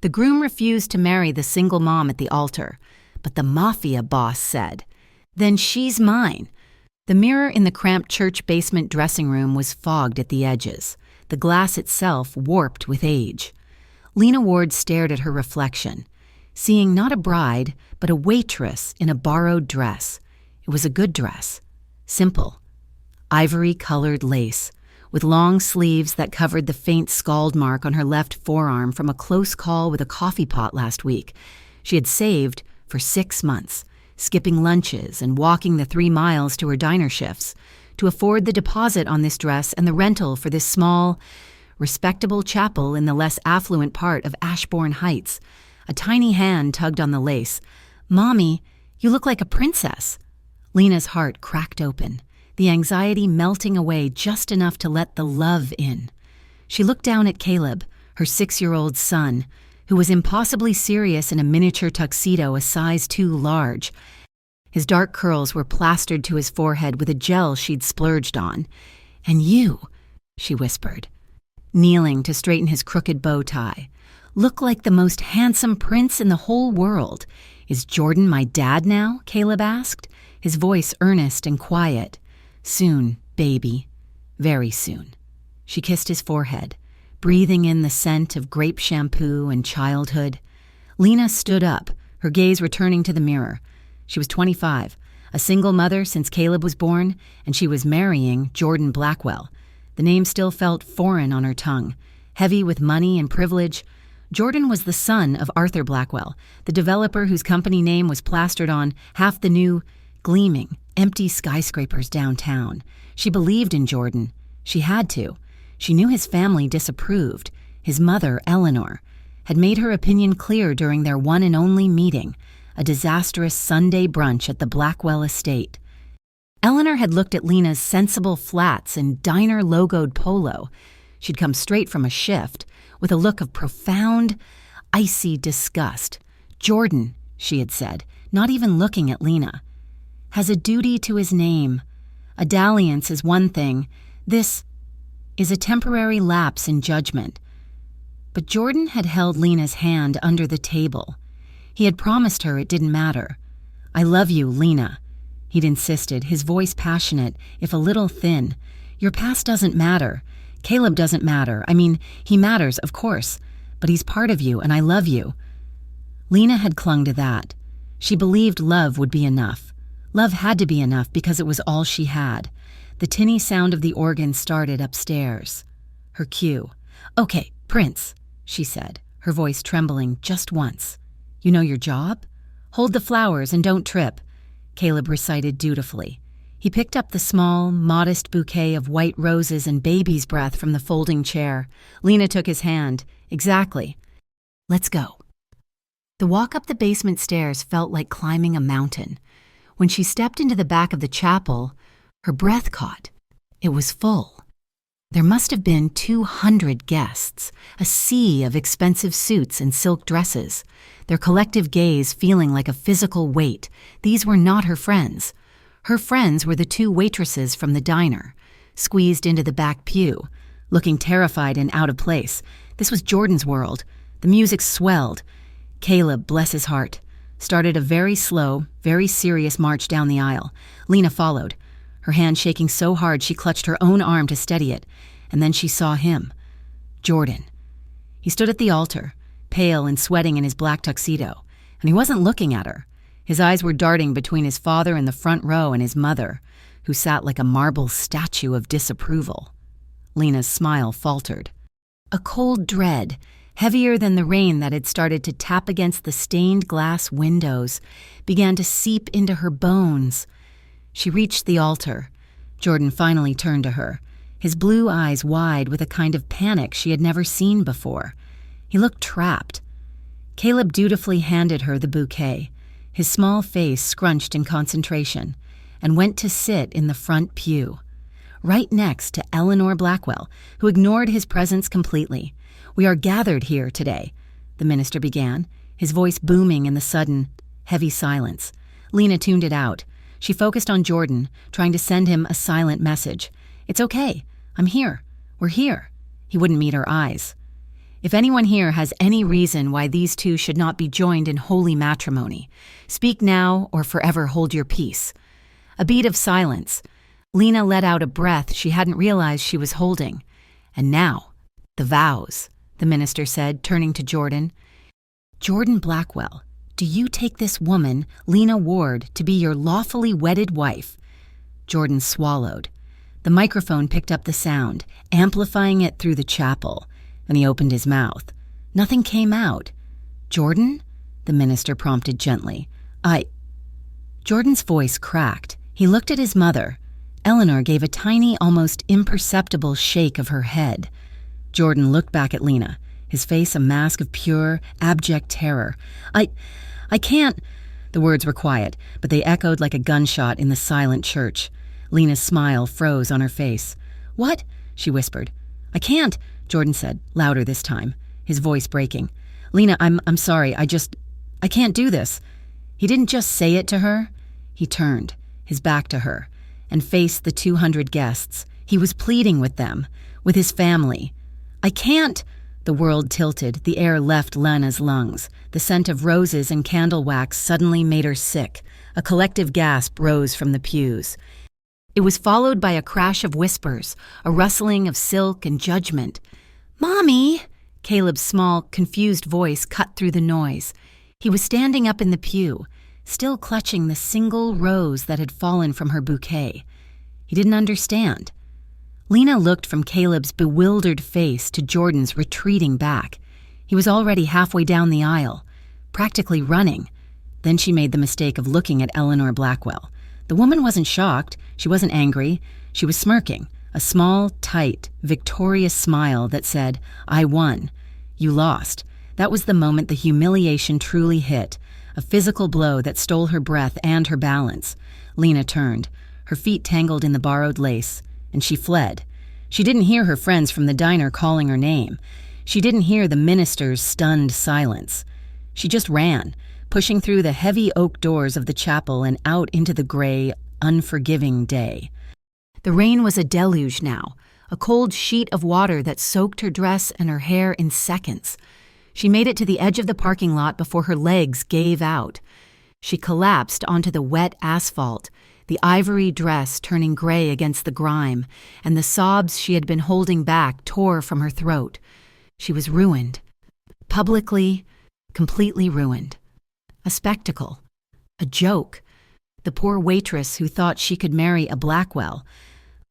The groom refused to marry the single mom at the altar, but the mafia boss said, "Then she's mine." The mirror in the cramped church basement dressing room was fogged at the edges, the glass itself warped with age. Lena Ward stared at her reflection, seeing not a bride, but a waitress in a borrowed dress. It was a good dress, simple, ivory-colored lace, with long sleeves that covered the faint scald mark on her left forearm from a close call with a coffee pot last week. She had saved for 6 months, skipping lunches and walking the 3 miles to her diner shifts, to afford the deposit on this dress and the rental for this small, respectable chapel in the less affluent part of Ashbourne Heights. A tiny hand tugged on the lace. "Mommy, you look like a princess." Lena's heart cracked open, the anxiety melting away just enough to let the love in. She looked down at Caleb, her 6-year-old son, who was impossibly serious in a miniature tuxedo a size too large. His dark curls were plastered to his forehead with a gel she'd splurged on. "And you," she whispered, kneeling to straighten his crooked bow tie, "look like the most handsome prince in the whole world." "Is Jordan my dad now?" Caleb asked, his voice earnest and quiet. "Soon, baby. Very soon." She kissed his forehead, breathing in the scent of grape shampoo and childhood. Lena stood up, her gaze returning to the mirror. She was 25, a single mother since Caleb was born, and she was marrying Jordan Blackwell. The name still felt foreign on her tongue, heavy with money and privilege. Jordan was the son of Arthur Blackwell, the developer whose company name was plastered on half the new, gleaming, empty skyscrapers downtown. She believed in Jordan. She had to. She knew his family disapproved. His mother, Eleanor, had made her opinion clear during their one and only meeting, a disastrous Sunday brunch at the Blackwell estate. Eleanor had looked at Lena's sensible flats and diner-logoed polo. She'd come straight from a shift, with a look of profound, icy disgust. "Jordan," she had said, not even looking at Lena, "has a duty to his name. A dalliance is one thing. This is a temporary lapse in judgment." But Jordan had held Lena's hand under the table. He had promised her it didn't matter. "I love you, Lena," he'd insisted, his voice passionate, if a little thin. "Your past doesn't matter. Caleb doesn't matter. I mean, he matters, of course, but he's part of you, and I love you." Lena had clung to that. She believed love would be enough. Love had to be enough because it was all she had. The tinny sound of the organ started upstairs. Her cue. "Okay, Prince," she said, her voice trembling just once. "You know your job? Hold the flowers and don't trip," Caleb recited dutifully. He picked up the small, modest bouquet of white roses and baby's breath from the folding chair. Lena took his hand. "Exactly. Let's go." The walk up the basement stairs felt like climbing a mountain. When she stepped into the back of the chapel, her breath caught. It was full. There must have been 200 guests, a sea of expensive suits and silk dresses, their collective gaze feeling like a physical weight. These were not her friends. Her friends were the 2 waitresses from the diner, squeezed into the back pew, looking terrified and out of place. This was Jordan's world. The music swelled. Caleb, bless his heart, started a very slow, very serious march down the aisle. Lena followed, her hand shaking so hard she clutched her own arm to steady it, and then she saw him. Jordan. He stood at the altar, pale and sweating in his black tuxedo, and he wasn't looking at her. His eyes were darting between his father in the front row and his mother, who sat like a marble statue of disapproval. Lena's smile faltered. A cold dread, heavier than the rain that had started to tap against the stained glass windows, began to seep into her bones. She reached the altar. Jordan finally turned to her, his blue eyes wide with a kind of panic she had never seen before. He looked trapped. Caleb dutifully handed her the bouquet, his small face scrunched in concentration, and went to sit in the front pew, right next to Eleanor Blackwell, who ignored his presence completely. "We are gathered here today," the minister began, his voice booming in the sudden, heavy silence. Lena tuned it out. She focused on Jordan, trying to send him a silent message. "It's okay. I'm here. We're here." He wouldn't meet her eyes. If anyone here has any reason why these two should not be joined in holy matrimony, speak now or forever hold your peace." A beat of silence. Lena let out a breath she hadn't realized she was holding. "And now, the vows," the minister said, turning to Jordan. "Jordan Blackwell, do you take this woman, Lena Ward, to be your lawfully wedded wife?" Jordan swallowed. The microphone picked up the sound, amplifying it through the chapel, and he opened his mouth. Nothing came out. "Jordan?" the minister prompted gently. Jordan's voice cracked. He looked at his mother. Eleanor gave a tiny, almost imperceptible shake of her head. Jordan looked back at Lena, his face a mask of pure, abject terror. I can't." The words were quiet, but they echoed like a gunshot in the silent church. Lena's smile froze on her face. "What?" she whispered. "I can't," Jordan said, louder this time, his voice breaking. "Lena, I'm sorry, I can't do this." He didn't just say it to her. He turned, his back to her, and faced the 200 guests. He was pleading with them, with his family. "I can't." The world tilted, the air left Lena's lungs. The scent of roses and candle wax suddenly made her sick. A collective gasp rose from the pews. It was followed by a crash of whispers, a rustling of silk and judgment. "Mommy!" Caleb's small, confused voice cut through the noise. He was standing up in the pew, still clutching the single rose that had fallen from her bouquet. He didn't understand. Lena looked from Caleb's bewildered face to Jordan's retreating back. He was already halfway down the aisle, practically running. Then she made the mistake of looking at Eleanor Blackwell. The woman wasn't shocked. She wasn't angry. She was smirking, a small, tight, victorious smile that said, "I won. You lost." That was the moment the humiliation truly hit, a physical blow that stole her breath and her balance. Lena turned, her feet tangled in the borrowed lace, and she fled. She didn't hear her friends from the diner calling her name. She didn't hear the minister's stunned silence. She just ran, pushing through the heavy oak doors of the chapel and out into the gray, unforgiving day. The rain was a deluge now, a cold sheet of water that soaked her dress and her hair in seconds. She made it to the edge of the parking lot before her legs gave out. She collapsed onto the wet asphalt, the ivory dress turning gray against the grime, and the sobs she had been holding back tore from her throat. She was ruined. Publicly, completely ruined. A spectacle. A joke. The poor waitress who thought she could marry a Blackwell.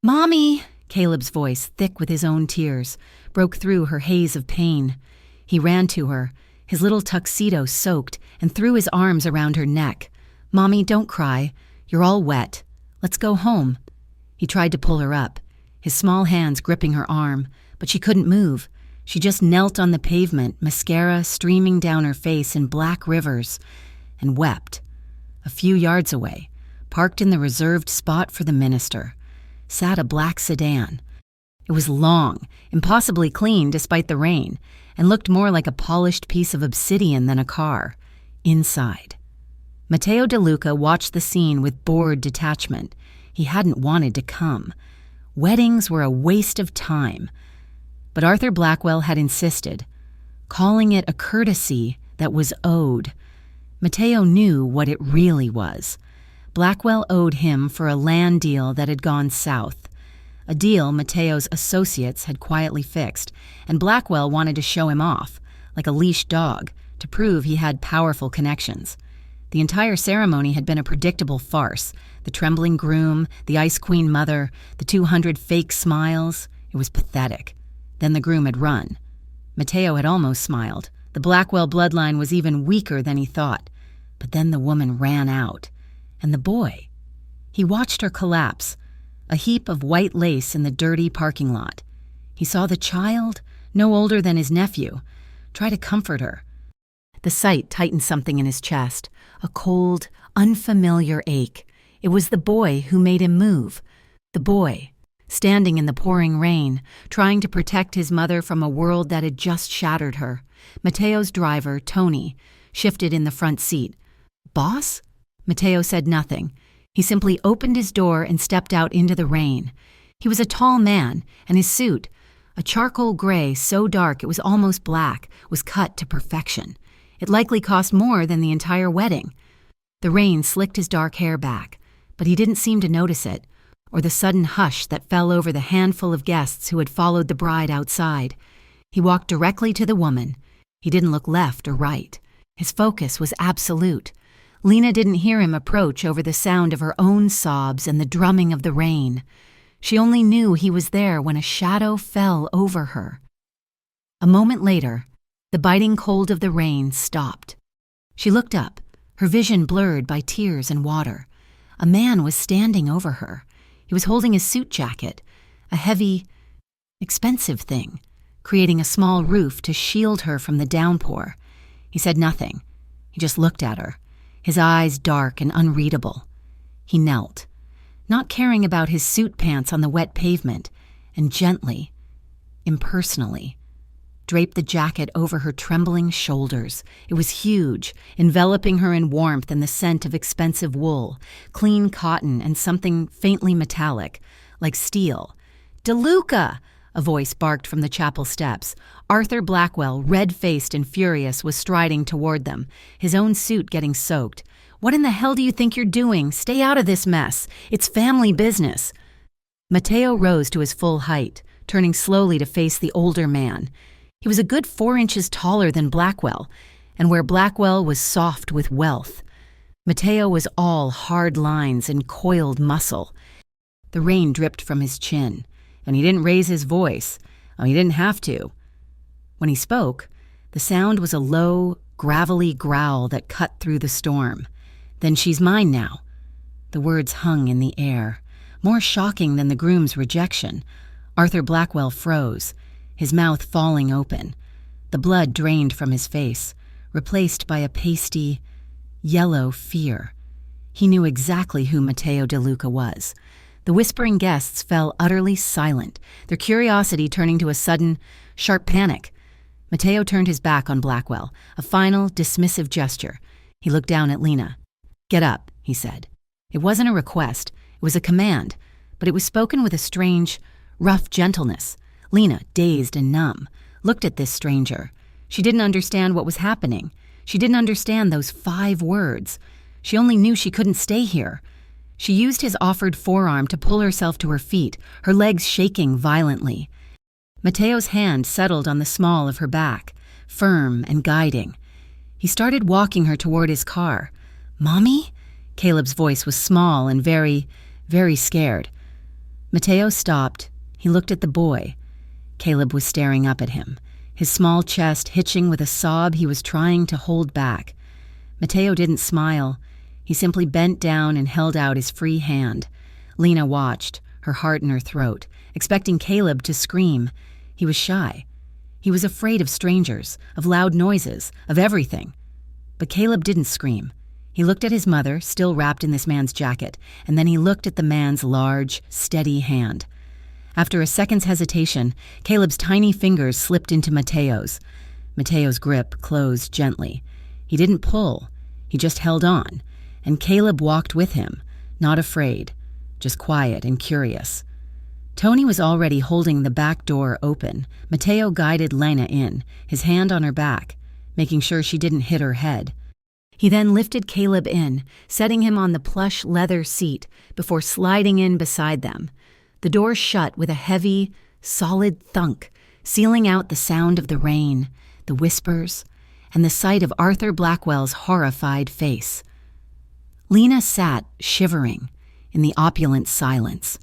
"Mommy!" Caleb's voice, thick with his own tears, broke through her haze of pain. He ran to her, his little tuxedo soaked, and threw his arms around her neck. "Mommy, don't cry. You're all wet. Let's go home." He tried to pull her up, his small hands gripping her arm, but she couldn't move. She just knelt on the pavement, mascara streaming down her face in black rivers, and wept. A few yards away, parked in the reserved spot for the minister, sat a black sedan. It was long, impossibly clean despite the rain, and looked more like a polished piece of obsidian than a car. Inside. Matteo De Luca watched the scene with bored detachment. He hadn't wanted to come. Weddings were a waste of time. But Arthur Blackwell had insisted, calling it a courtesy that was owed. Matteo knew what it really was. Blackwell owed him for a land deal that had gone south. A deal Matteo's associates had quietly fixed, and Blackwell wanted to show him off, like a leashed dog, to prove he had powerful connections. The entire ceremony had been a predictable farce. The trembling groom, the Ice Queen mother, the 200 fake smiles. It was pathetic. Then the groom had run. Matteo had almost smiled. The Blackwell bloodline was even weaker than he thought. But then the woman ran out. And the boy. He watched her collapse, a heap of white lace in the dirty parking lot. He saw the child, no older than his nephew, try to comfort her. The sight tightened something in his chest, a cold, unfamiliar ache. It was the boy who made him move. The boy, standing in the pouring rain, trying to protect his mother from a world that had just shattered her. Matteo's driver, Tony, shifted in the front seat. "Boss?" Matteo said nothing. He simply opened his door and stepped out into the rain. He was a tall man, and his suit, A charcoal gray so dark it was almost black was cut to perfection. It likely cost more than the entire wedding. The rain slicked his dark hair back, but he didn't seem to notice it, or the sudden hush that fell over the handful of guests who had followed the bride outside. He walked directly to the woman. He didn't look left or right. His focus was absolute. Lena didn't hear him approach over the sound of her own sobs and the drumming of the rain. She only knew he was there when a shadow fell over her. A moment later, the biting cold of the rain stopped. She looked up, her vision blurred by tears and water. A man was standing over her. He was holding his suit jacket, a heavy, expensive thing, creating a small roof to shield her from the downpour. He said nothing. He just looked at her, his eyes dark and unreadable. He knelt, not caring about his suit pants on the wet pavement, and gently, impersonally, draped the jacket over her trembling shoulders. It was huge, enveloping her in warmth and the scent of expensive wool, clean cotton and something faintly metallic, like steel. "DeLuca!" a voice barked from the chapel steps. Arthur Blackwell, red-faced and furious, was striding toward them, his own suit getting soaked. "What in the hell do you think you're doing? Stay out of this mess. It's family business." Mateo rose to his full height, turning slowly to face the older man. He was a good 4 inches taller than Blackwell, and where Blackwell was soft with wealth, Mateo was all hard lines and coiled muscle. The rain dripped from his chin, and he didn't raise his voice. He didn't have to. When he spoke, the sound was a low, gravelly growl that cut through the storm. "Then she's mine now." The words hung in the air, more shocking than the groom's rejection. Arthur Blackwell froze, his mouth falling open. The blood drained from his face, replaced by a pasty, yellow fear. He knew exactly who Mateo DeLuca was. The whispering guests fell utterly silent, their curiosity turning to a sudden, sharp panic. Mateo turned his back on Blackwell, a final, dismissive gesture. He looked down at Lena. "Get up," he said. It wasn't a request, it was a command, but it was spoken with a strange, rough gentleness. Lena, dazed and numb, looked at this stranger. She didn't understand what was happening. She didn't understand those 5 words. She only knew she couldn't stay here. She used his offered forearm to pull herself to her feet, her legs shaking violently. Mateo's hand settled on the small of her back, firm and guiding. He started walking her toward his car. "Mommy?" Caleb's voice was small and very, very scared. Mateo stopped. He looked at the boy. Caleb was staring up at him, his small chest hitching with a sob he was trying to hold back. Mateo didn't smile. He simply bent down and held out his free hand. Lena watched, her heart in her throat, expecting Caleb to scream. He was shy. He was afraid of strangers, of loud noises, of everything. But Caleb didn't scream. He looked at his mother, still wrapped in this man's jacket, and then he looked at the man's large, steady hand. After a second's hesitation, Caleb's tiny fingers slipped into Mateo's. Mateo's grip closed gently. He didn't pull. He just held on. And Caleb walked with him, not afraid, just quiet and curious. Tony was already holding the back door open. Mateo guided Lena in, his hand on her back, making sure she didn't hit her head. He then lifted Caleb in, setting him on the plush leather seat before sliding in beside them. The door shut with a heavy, solid thunk, sealing out the sound of the rain, the whispers, and the sight of Arthur Blackwell's horrified face. Lena sat, shivering, in the opulent silence,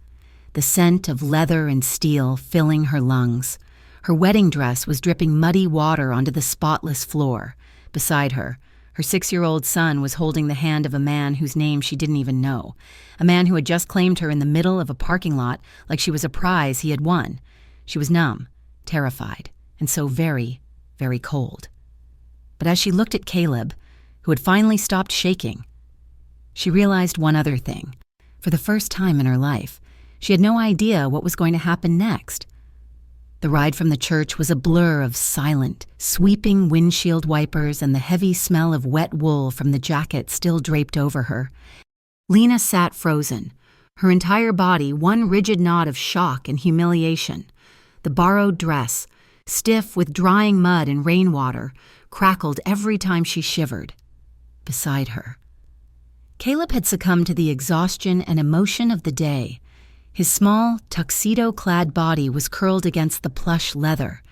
the scent of leather and steel filling her lungs. Her wedding dress was dripping muddy water onto the spotless floor. Beside her, her 6-year-old son was holding the hand of a man whose name she didn't even know, a man who had just claimed her in the middle of a parking lot like she was a prize he had won. She was numb, terrified, and so very, very cold. But as she looked at Caleb, who had finally stopped shaking, she realized one other thing. For the first time in her life, she had no idea what was going to happen next. The ride from the church was a blur of silent, sweeping windshield wipers and the heavy smell of wet wool from the jacket still draped over her. Lena sat frozen, her entire body one rigid knot of shock and humiliation. The borrowed dress, stiff with drying mud and rainwater, crackled every time she shivered. Beside her. Caleb had succumbed to the exhaustion and emotion of the day. His small, tuxedo-clad body was curled against the plush leather,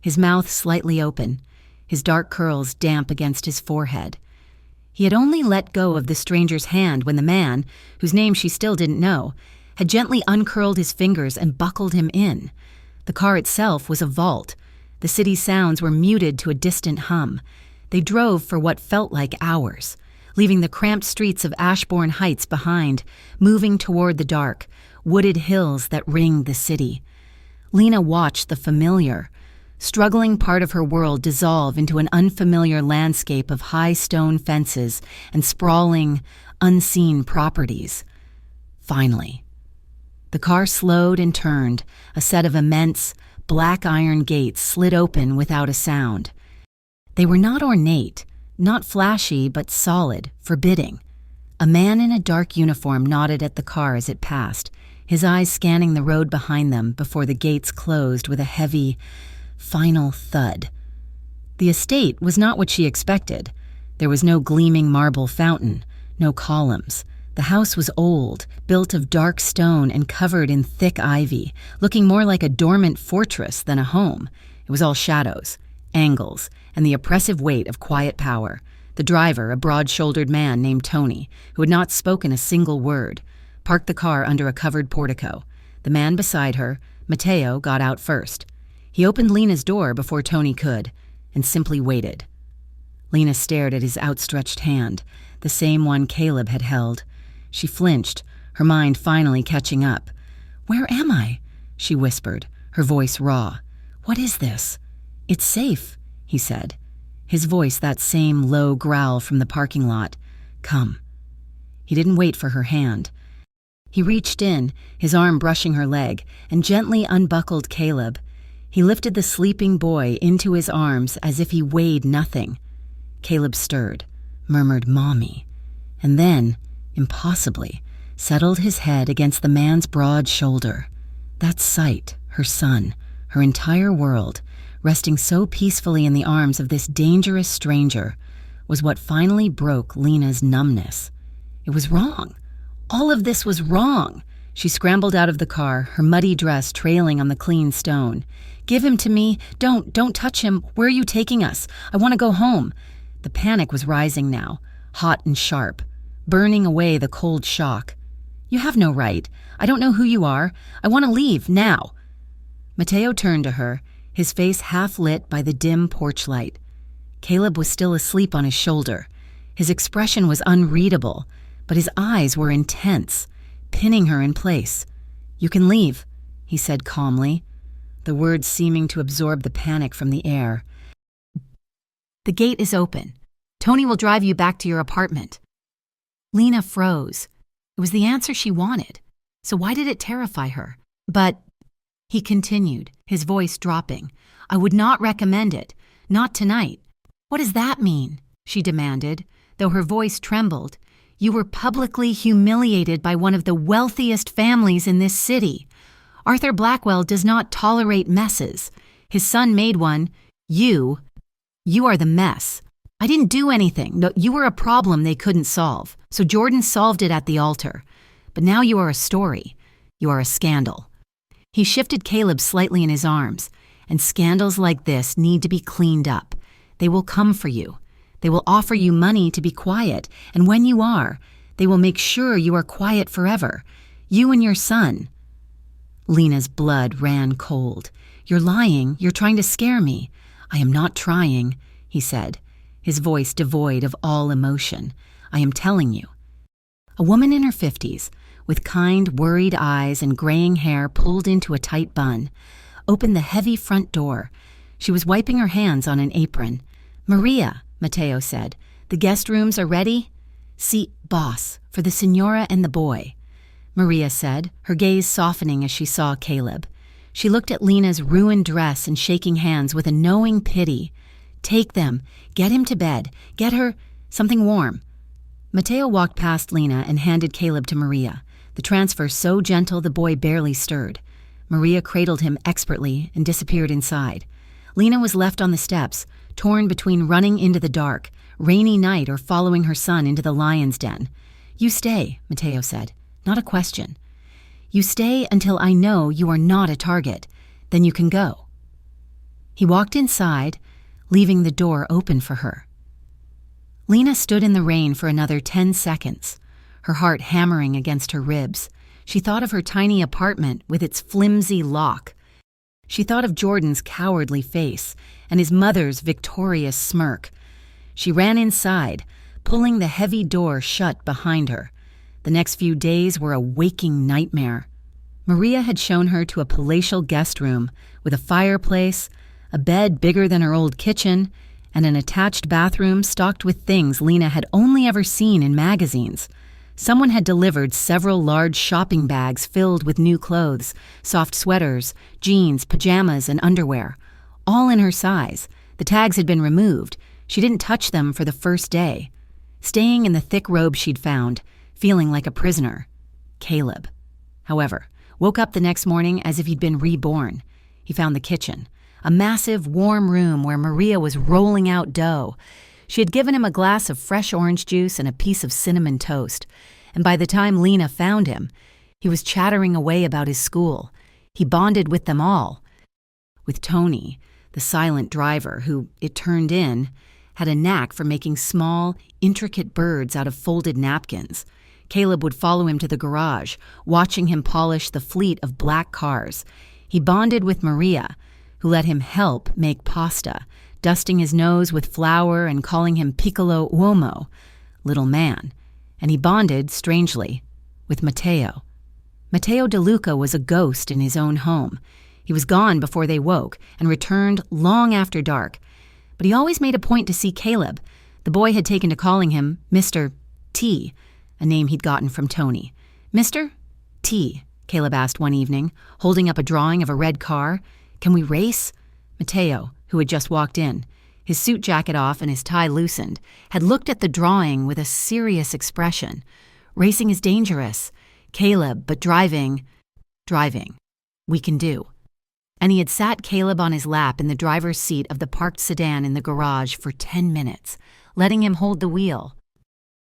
his mouth slightly open, his dark curls damp against his forehead. He had only let go of the stranger's hand when the man, whose name she still didn't know, had gently uncurled his fingers and buckled him in. The car itself was a vault. The city's sounds were muted to a distant hum. They drove for what felt like hours, leaving the cramped streets of Ashbourne Heights behind, moving toward the dark, wooded hills that ringed the city. Lena watched the familiar, struggling part of her world dissolve into an unfamiliar landscape of high stone fences and sprawling, unseen properties. Finally, the car slowed and turned. A set of immense, black iron gates slid open without a sound. They were not ornate, not flashy, but solid, forbidding. A man in a dark uniform nodded at the car as it passed, his eyes scanning the road behind them before the gates closed with a heavy, final thud. The estate was not what she expected. There was no gleaming marble fountain, no columns. The house was old, built of dark stone and covered in thick ivy, looking more like a dormant fortress than a home. It was all shadows, angles, and the oppressive weight of quiet power. The driver, a broad-shouldered man named Tony, who had not spoken a single word, parked the car under a covered portico. The man beside her, Matteo, got out first. He opened Lena's door before Tony could, and simply waited. Lena stared at his outstretched hand, the same one Caleb had held. She flinched, her mind finally catching up. "Where am I?" she whispered, her voice raw. "What is this?" "It's safe," he said, his voice that same low growl from the parking lot. "Come." He didn't wait for her hand. He reached in, his arm brushing her leg, and gently unbuckled Caleb. He lifted the sleeping boy into his arms as if he weighed nothing. Caleb stirred, murmured "Mommy," and then, impossibly, settled his head against the man's broad shoulder. That sight, her son, her entire world, resting so peacefully in the arms of this dangerous stranger, was what finally broke Lena's numbness. It was wrong. All of this was wrong. She scrambled out of the car, her muddy dress trailing on the clean stone. "Give him to me. Don't touch him. Where are you taking us? I want to go home." The panic was rising now, hot and sharp, burning away the cold shock. "You have no right. I don't know who you are. I want to leave, now." Matteo turned to her, his face half lit by the dim porch light. Caleb was still asleep on his shoulder. His expression was unreadable, but his eyes were intense, pinning her in place. "You can leave," he said calmly, the words seeming to absorb the panic from the air. "The gate is open. Tony will drive you back to your apartment." Lena froze. It was the answer she wanted, so why did it terrify her? "But," he continued, his voice dropping, "I would not recommend it. Not tonight." "What does that mean?" she demanded, though her voice trembled. "You were publicly humiliated by one of the wealthiest families in this city. Arthur Blackwell does not tolerate messes. His son made one. You are the mess. I didn't do anything. No, you were a problem they couldn't solve. So Jordan solved it at the altar. But now you are a story. You are a scandal." He shifted Caleb slightly in his arms. "And scandals like this need to be cleaned up. They will come for you. They will offer you money to be quiet, and when you are, they will make sure you are quiet forever. You and your son." Lena's blood ran cold. "You're lying. You're trying to scare me." "I am not trying," he said, his voice devoid of all emotion. "I am telling you." A woman in her 50s, with kind, worried eyes and graying hair pulled into a tight bun, opened the heavy front door. She was wiping her hands on an apron. "Maria," Matteo said, "the guest rooms are ready?" "Si, boss, for the signora and the boy," Maria said, her gaze softening as she saw Caleb. She looked at Lena's ruined dress and shaking hands with a knowing pity. "Take them. Get him to bed. Get her something warm." Matteo walked past Lena and handed Caleb to Maria, the transfer so gentle the boy barely stirred. Maria cradled him expertly and disappeared inside. Lena was left on the steps, torn between running into the dark, rainy night, or following her son into the lion's den. "You stay," Mateo said. "Not a question. You stay until I know you are not a target. Then you can go." He walked inside, leaving the door open for her. Lena stood in the rain for another 10 seconds, her heart hammering against her ribs. She thought of her tiny apartment with its flimsy lock. She thought of Jordan's cowardly face and his mother's victorious smirk. She ran inside, pulling the heavy door shut behind her. The next few days were a waking nightmare. Maria had shown her to a palatial guest room with a fireplace, a bed bigger than her old kitchen, and an attached bathroom stocked with things Lena had only ever seen in magazines. Someone had delivered several large shopping bags filled with new clothes, soft sweaters, jeans, pajamas, and underwear, all in her size. The tags had been removed. She didn't touch them for the first day, staying in the thick robe she'd found, feeling like a prisoner. Caleb, however, woke up the next morning as if he'd been reborn. He found the kitchen, a massive, warm room where Maria was rolling out dough. She had given him a glass of fresh orange juice and a piece of cinnamon toast, and by the time Lena found him, he was chattering away about his school. He bonded with them all. With Tony, the silent driver who, it turned in, had a knack for making small, intricate birds out of folded napkins. Caleb would follow him to the garage, watching him polish the fleet of black cars. He bonded with Maria, who let him help make pasta, dusting his nose with flour and calling him piccolo uomo, little man. And he bonded, strangely, with Mateo. Mateo DeLuca was a ghost in his own home. He was gone before they woke and returned long after dark. But he always made a point to see Caleb. The boy had taken to calling him Mr. T, a name he'd gotten from Tony. "Mr. T," Caleb asked one evening, holding up a drawing of a red car. "Can we race?" Mateo, who had just walked in, his suit jacket off and his tie loosened, had looked at the drawing with a serious expression. "Racing is dangerous. Caleb, but driving, we can do." And he had sat Caleb on his lap in the driver's seat of the parked sedan in the garage for 10 minutes, letting him hold the wheel.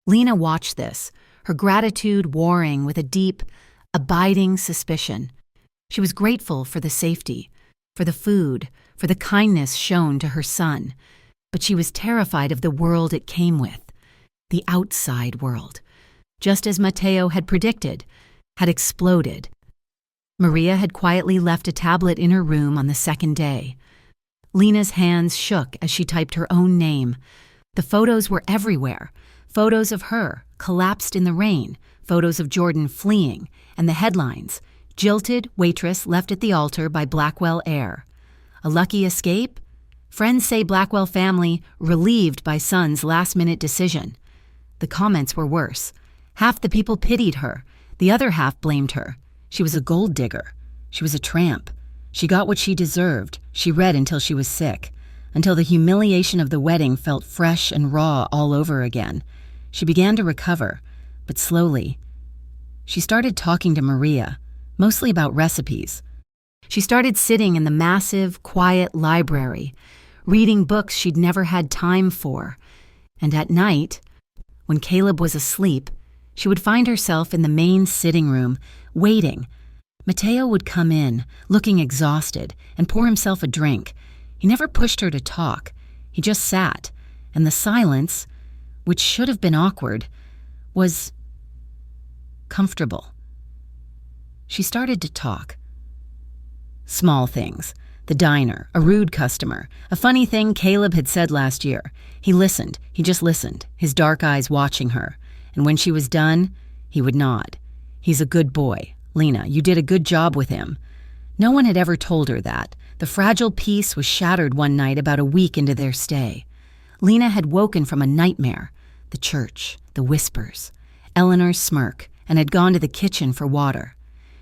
Lena watched this, her gratitude warring with a deep, abiding suspicion. She was grateful for the safety, for the food, for the kindness shown to her son, but she was terrified of the world it came with, the outside world, just as Mateo had predicted, had exploded. Maria had quietly left a tablet in her room on the second day. Lena's hands shook as she typed her own name. The photos were everywhere, photos of her, collapsed in the rain, photos of Jordan fleeing, and the headlines, "Jilted waitress left at the altar by Blackwell heir." A lucky escape? Friends say Blackwell family relieved by son's last-minute decision. The comments were worse. Half the people pitied her. The other half blamed her. She was a gold digger. She was a tramp. She got what she deserved. She read until she was sick, until the humiliation of the wedding felt fresh and raw all over again. She began to recover, but slowly. She started talking to Maria, mostly about recipes. She started sitting in the massive, quiet library, reading books she'd never had time for. And at night, when Caleb was asleep, she would find herself in the main sitting room, waiting. Mateo would come in, looking exhausted, and pour himself a drink. He never pushed her to talk. He just sat, and the silence, which should have been awkward, was comfortable. She started to talk. Small things. The diner, a rude customer, a funny thing Caleb had said last year. He listened. He just listened, his dark eyes watching her. And when she was done, he would nod. "He's a good boy. Lena, you did a good job with him." No one had ever told her that. The fragile peace was shattered one night about a week into their stay. Lena had woken from a nightmare. The church, the whispers, Eleanor's smirk, and had gone to the kitchen for water.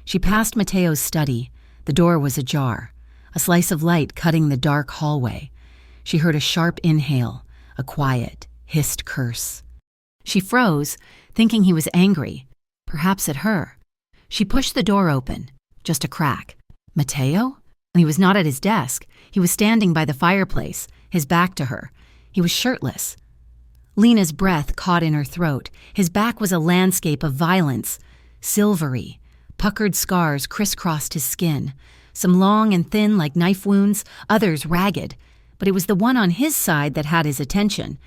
She passed Mateo's study. The door was ajar, a slice of light cutting the dark hallway. She heard a sharp inhale, a quiet, hissed curse. She froze, thinking he was angry, perhaps at her. She pushed the door open, just a crack. Mateo? And he was not at his desk. He was standing by the fireplace, his back to her. He was shirtless. Lena's breath caught in her throat. His back was a landscape of violence, silvery. Puckered scars crisscrossed his skin, some long and thin like knife wounds, others ragged. But it was the one on his side that had his attention.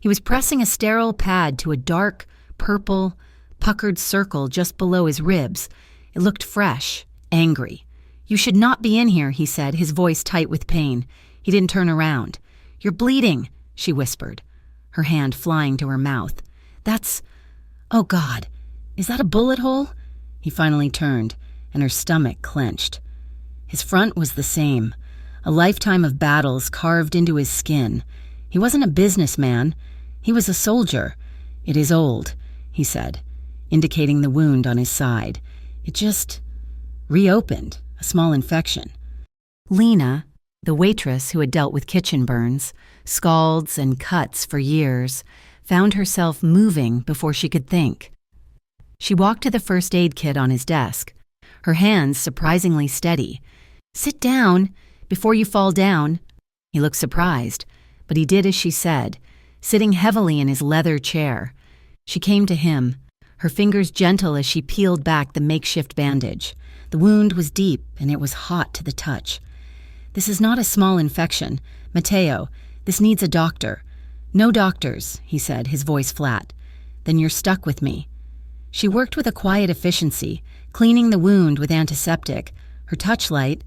He was pressing a sterile pad to a dark, purple, puckered circle just below his ribs. It looked fresh, angry. "You should not be in here," he said, his voice tight with pain. He didn't turn around. "You're bleeding," she whispered, her hand flying to her mouth. Oh God, is that a bullet hole?" He finally turned, and her stomach clenched. His front was the same, a lifetime of battles carved into his skin. He wasn't a businessman. He was a soldier. "It is old," he said, indicating the wound on his side. "It just reopened, a small infection." Lena, the waitress who had dealt with kitchen burns, scalds, and cuts for years, found herself moving before she could think. She walked to the first aid kit on his desk, her hands surprisingly steady. "Sit down before you fall down." He looked surprised, but he did as she said, sitting heavily in his leather chair. She came to him, her fingers gentle as she peeled back the makeshift bandage. The wound was deep, and it was hot to the touch. "This is not a small infection. Mateo, this needs a doctor." "No doctors," he said, his voice flat. "Then you're stuck with me." She worked with a quiet efficiency, cleaning the wound with antiseptic, her touch light.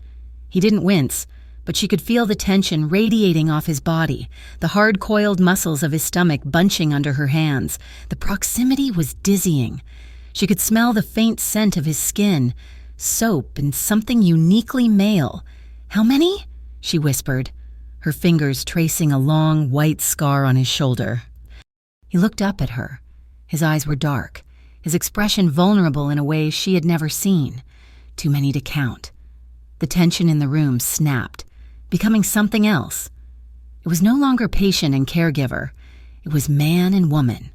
He didn't wince, but she could feel the tension radiating off his body, the hard-coiled muscles of his stomach bunching under her hands. The proximity was dizzying. She could smell the faint scent of his skin, soap and something uniquely male. "How many?" she whispered, her fingers tracing a long, white scar on his shoulder. He looked up at her. His eyes were dark, his expression vulnerable in a way she had never seen. Too many to count. The tension in the room snapped, becoming something else. It was no longer patient and caregiver. It was man and woman.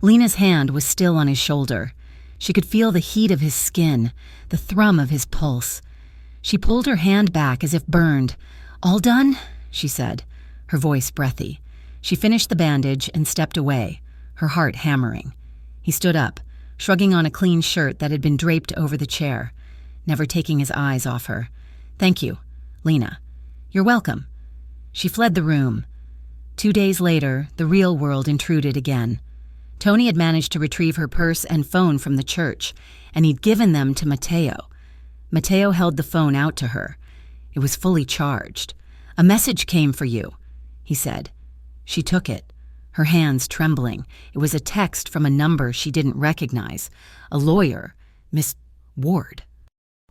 Lena's hand was still on his shoulder. She could feel the heat of his skin, the thrum of his pulse. She pulled her hand back as if burned. "All done?" she said, her voice breathy. She finished the bandage and stepped away, her heart hammering. He stood up, shrugging on a clean shirt that had been draped over the chair, never taking his eyes off her. "Thank you, Lena." "You're welcome." She fled the room. 2 days later, the real world intruded again. Tony had managed to retrieve her purse and phone from the church, and he'd given them to Mateo. Mateo held the phone out to her. It was fully charged. "A message came for you," he said. She took it, her hands trembling. It was a text from a number she didn't recognize. A lawyer, Miss Ward.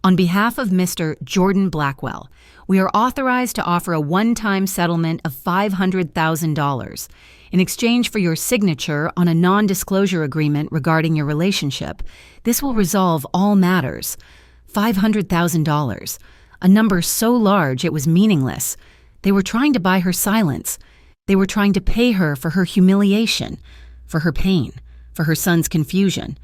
"On behalf of Mr. Jordan Blackwell, we are authorized to offer a one-time settlement of $500,000 in exchange for your signature on a non-disclosure agreement regarding your relationship. This will resolve all matters. $500,000, a number so large it was meaningless. They were trying to buy her silence. They were trying to pay her for her humiliation, for her pain, for her son's confusion.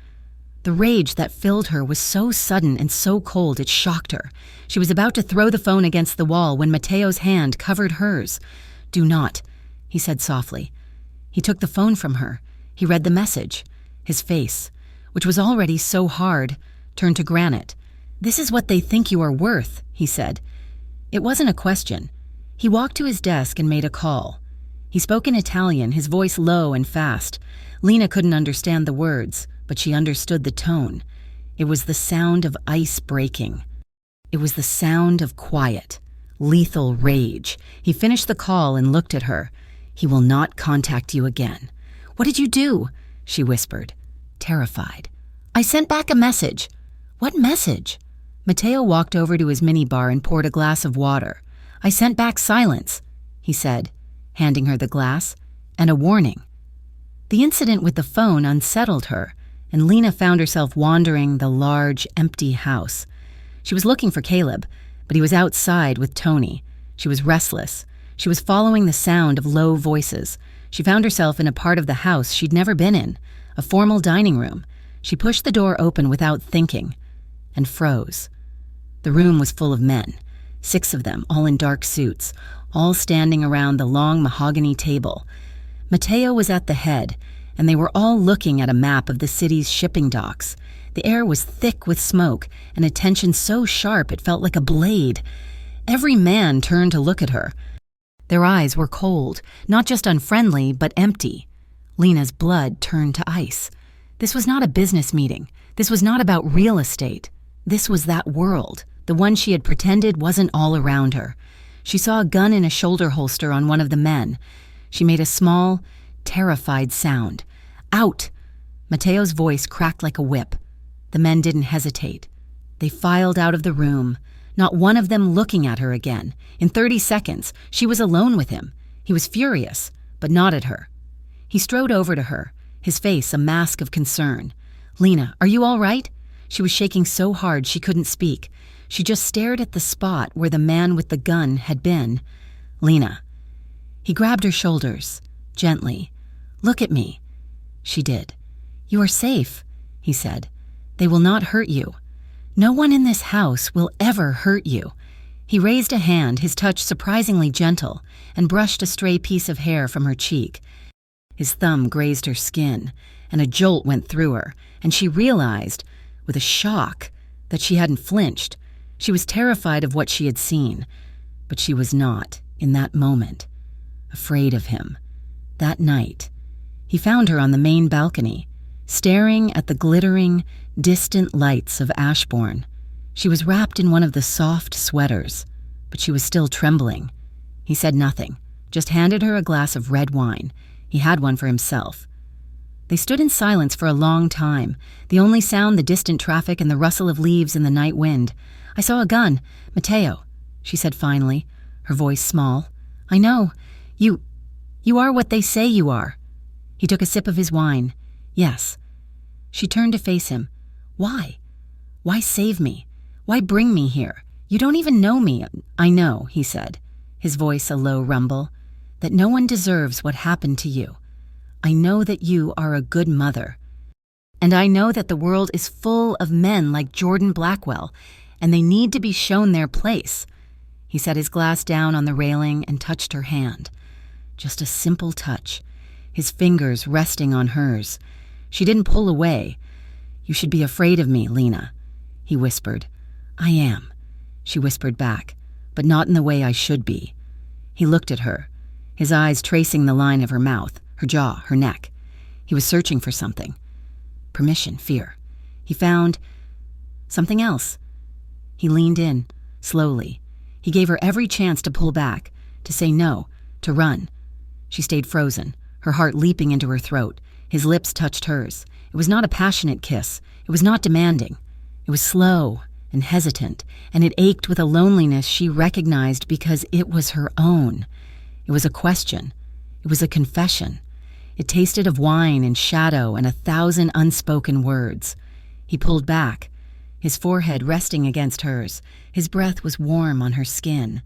The rage that filled her was so sudden and so cold it shocked her. She was about to throw the phone against the wall when Mateo's hand covered hers. "Do not," he said softly. He took the phone from her. He read the message. His face, which was already so hard, turned to granite. "This is what they think you are worth," he said. It wasn't a question. He walked to his desk and made a call. He spoke in Italian, his voice low and fast. Lena couldn't understand the words, but she understood the tone. It was the sound of ice breaking. It was the sound of quiet, lethal rage. He finished the call and looked at her. "He will not contact you again." "What did you do?" she whispered, terrified. "I sent back a message." "What message?" Mateo walked over to his minibar and poured a glass of water. "I sent back silence," he said, handing her the glass, "and a warning." The incident with the phone unsettled her, and Lena found herself wandering the large, empty house. She was looking for Caleb, but he was outside with Tony. She was restless. She was following the sound of low voices. She found herself in a part of the house she'd never been in, a formal dining room. She pushed the door open without thinking, and froze. The room was full of men, 6 of them, all in dark suits, all standing around the long mahogany table. Mateo was at the head, and they were all looking at a map of the city's shipping docks. The air was thick with smoke, and a tension so sharp it felt like a blade. Every man turned to look at her. Their eyes were cold, not just unfriendly, but empty. Lena's blood turned to ice. This was not a business meeting. This was not about real estate. This was that world. The one she had pretended wasn't all around her. She saw a gun in a shoulder holster on one of the men. She made a small, terrified sound. "Out!" Mateo's voice cracked like a whip. The men didn't hesitate. They filed out of the room, not one of them looking at her again. In 30 seconds, she was alone with him. He was furious, but not at her. He strode over to her, his face a mask of concern. "Lena, are you all right?" She was shaking so hard she couldn't speak. She just stared at the spot where the man with the gun had been. "Lena." He grabbed her shoulders, gently. "Look at me." She did. "You are safe," he said. "They will not hurt you. No one in this house will ever hurt you." He raised a hand, his touch surprisingly gentle, and brushed a stray piece of hair from her cheek. His thumb grazed her skin, and a jolt went through her, and she realized, with a shock, that she hadn't flinched. She was terrified of what she had seen, but she was not, in that moment, afraid of him. That night, he found her on the main balcony, staring at the glittering, distant lights of Ashbourne. She was wrapped in one of the soft sweaters, but she was still trembling. He said nothing, just handed her a glass of red wine. He had one for himself. They stood in silence for a long time, the only sound the distant traffic and the rustle of leaves in the night wind. "I saw a gun. Mateo," she said finally, her voice small. "I know. You are what they say you are." He took a sip of his wine. "Yes." She turned to face him. "Why? Why save me? Why bring me here? You don't even know me." "I know," he said, his voice a low rumble, "that no one deserves what happened to you. I know that you are a good mother. And I know that the world is full of men like Jordan Blackwell, and they need to be shown their place." He set his glass down on the railing and touched her hand. Just a simple touch, his fingers resting on hers. She didn't pull away. "You should be afraid of me, Lena," he whispered. "I am," she whispered back, "but not in the way I should be." He looked at her, his eyes tracing the line of her mouth, her jaw, her neck. He was searching for something. Permission, fear. He found something else. He leaned in, slowly. He gave her every chance to pull back, to say no, to run. She stayed frozen, her heart leaping into her throat. His lips touched hers. It was not a passionate kiss. It was not demanding. It was slow and hesitant, and it ached with a loneliness she recognized because it was her own. It was a question. It was a confession. It tasted of wine and shadow and 1,000 unspoken words. He pulled back, his forehead resting against hers. His breath was warm on her skin.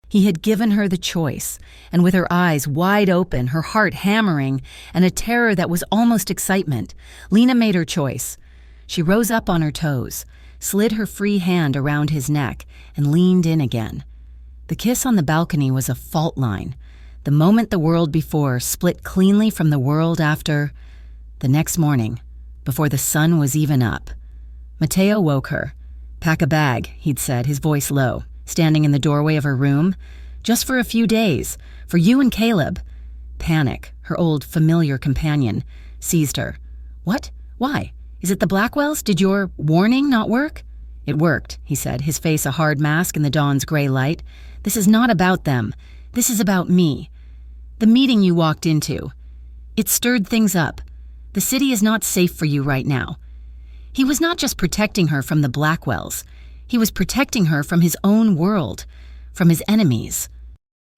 He had given her the choice, and with her eyes wide open, her heart hammering, and a terror that was almost excitement, Lena made her choice. She rose up on her toes, slid her free hand around his neck, and leaned in again. The kiss on the balcony was a fault line. The moment the world before split cleanly from the world after. The next morning, before the sun was even up. Mateo woke her. "Pack a bag," he'd said, his voice low, standing in the doorway of her room. "Just for a few days, for you and Caleb." Panic, her old familiar companion, seized her. "What? Why? Is it the Blackwells? Did your warning not work?" "It worked," he said, his face a hard mask in the dawn's gray light. "This is not about them. This is about me. The meeting you walked into. It stirred things up. The city is not safe for you right now." He was not just protecting her from the Blackwells. He was protecting her from his own world, from his enemies.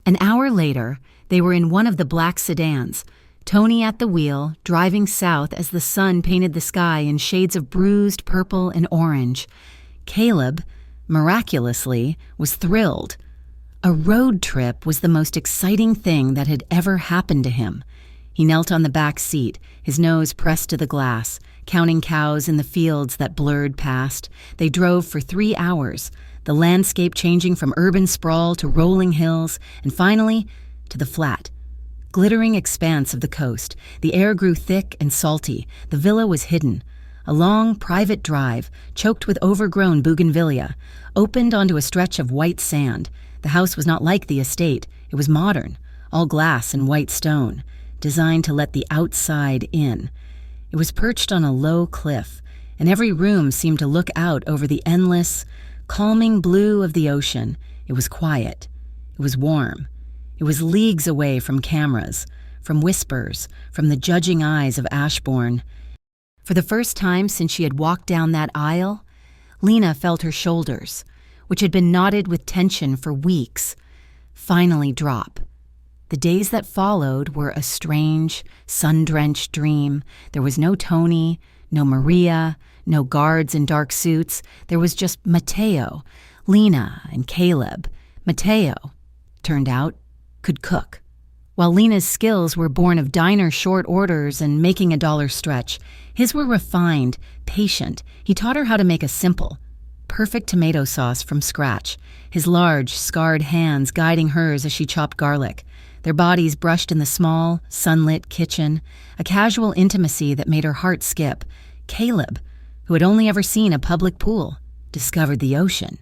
An hour later, they were in one of the black sedans, Tony at the wheel, driving south as the sun painted the sky in shades of bruised purple and orange. Caleb, miraculously, was thrilled. A road trip was the most exciting thing that had ever happened to him. He knelt on the back seat, his nose pressed to the glass, counting cows in the fields that blurred past. They drove for 3 hours, the landscape changing from urban sprawl to rolling hills, and finally to the flat, glittering expanse of the coast. The air grew thick and salty. The villa was hidden. A long, private drive, choked with overgrown bougainvillea, opened onto a stretch of white sand. The house was not like the estate. It was modern, all glass and white stone, designed to let the outside in. It was perched on a low cliff, and every room seemed to look out over the endless, calming blue of the ocean. It was quiet. It was warm. It was leagues away from cameras, from whispers, from the judging eyes of Ashbourne. For the first time since she had walked down that aisle, Lena felt her shoulders, which had been knotted with tension for weeks, finally drop. The days that followed were a strange, sun-drenched dream. There was no Tony, no Maria, no guards in dark suits. There was just Mateo, Lena, and Caleb. Mateo, turned out, could cook. While Lena's skills were born of diner short orders and making a dollar stretch, his were refined, patient. He taught her how to make a simple, perfect tomato sauce from scratch, his large, scarred hands guiding hers as she chopped garlic, their bodies brushed in the small, sunlit kitchen, a casual intimacy that made her heart skip. Caleb, who had only ever seen a public pool, discovered the ocean.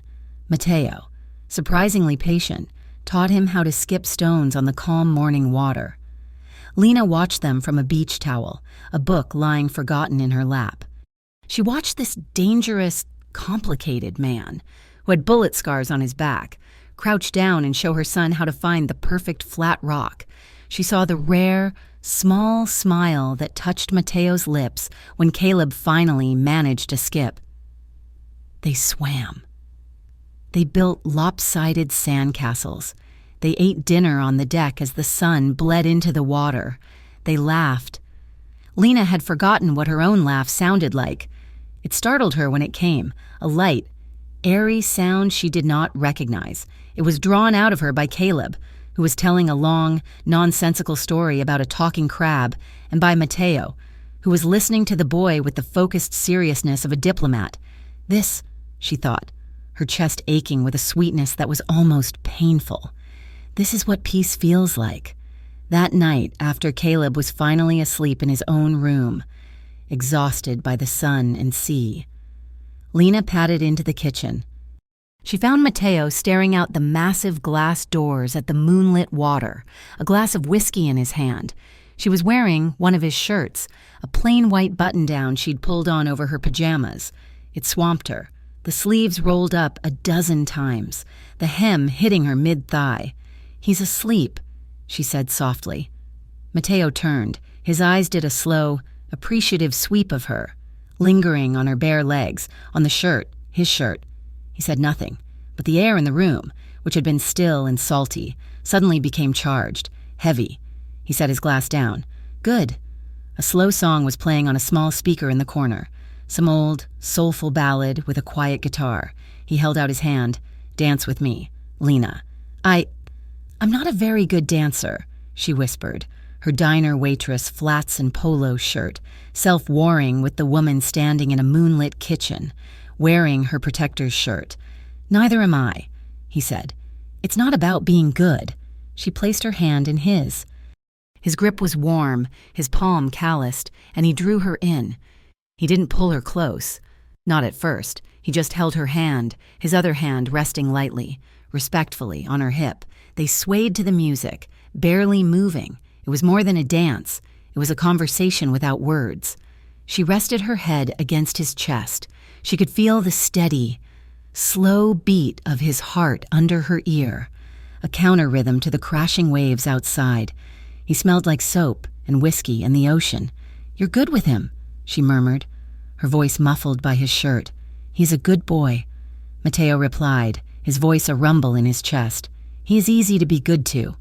Mateo, surprisingly patient, taught him how to skip stones on the calm morning water. Lena watched them from a beach towel, a book lying forgotten in her lap. She watched this dangerous, complicated man, who had bullet scars on his back, crouch down and show her son how to find the perfect flat rock. She saw the rare, small smile that touched Mateo's lips when Caleb finally managed to skip. They swam. They built lopsided sandcastles. They ate dinner on the deck as the sun bled into the water. They laughed. Lena had forgotten what her own laugh sounded like. It startled her when it came, a light, airy sound she did not recognize. It was drawn out of her by Caleb, who was telling a long, nonsensical story about a talking crab, and by Mateo, who was listening to the boy with the focused seriousness of a diplomat. This, she thought, her chest aching with a sweetness that was almost painful. This is what peace feels like. That night, after Caleb was finally asleep in his own room, exhausted by the sun and sea, Lena padded into the kitchen. She found Mateo staring out the massive glass doors at the moonlit water, a glass of whiskey in his hand. She was wearing one of his shirts, a plain white button-down she'd pulled on over her pajamas. It swamped her, the sleeves rolled up a dozen times, the hem hitting her mid-thigh. "He's asleep," she said softly. Mateo turned. His eyes did a slow, appreciative sweep of her, lingering on her bare legs, on the shirt, his shirt. He said nothing, but the air in the room, which had been still and salty, suddenly became charged, heavy. He set his glass down. "Good." A slow song was playing on a small speaker in the corner, some old, soulful ballad with a quiet guitar. He held out his hand. "Dance with me, Lena." I'm not a very good dancer," she whispered, her diner waitress flats and polo shirt, self-warring with the woman standing in a moonlit kitchen, wearing her protector's shirt. "Neither am I," he said. "It's not about being good." She placed her hand in his. His grip was warm, his palm calloused, and he drew her in. He didn't pull her close. Not at first. He just held her hand, his other hand resting lightly, respectfully, on her hip. They swayed to the music, barely moving. It was more than a dance. It was a conversation without words. She rested her head against his chest. She could feel the steady, slow beat of his heart under her ear, a counter-rhythm to the crashing waves outside. He smelled like soap and whiskey and the ocean. "You're good with him," she murmured, her voice muffled by his shirt. "He's a good boy." Mateo replied, his voice a rumble in his chest. "He is easy to be good to."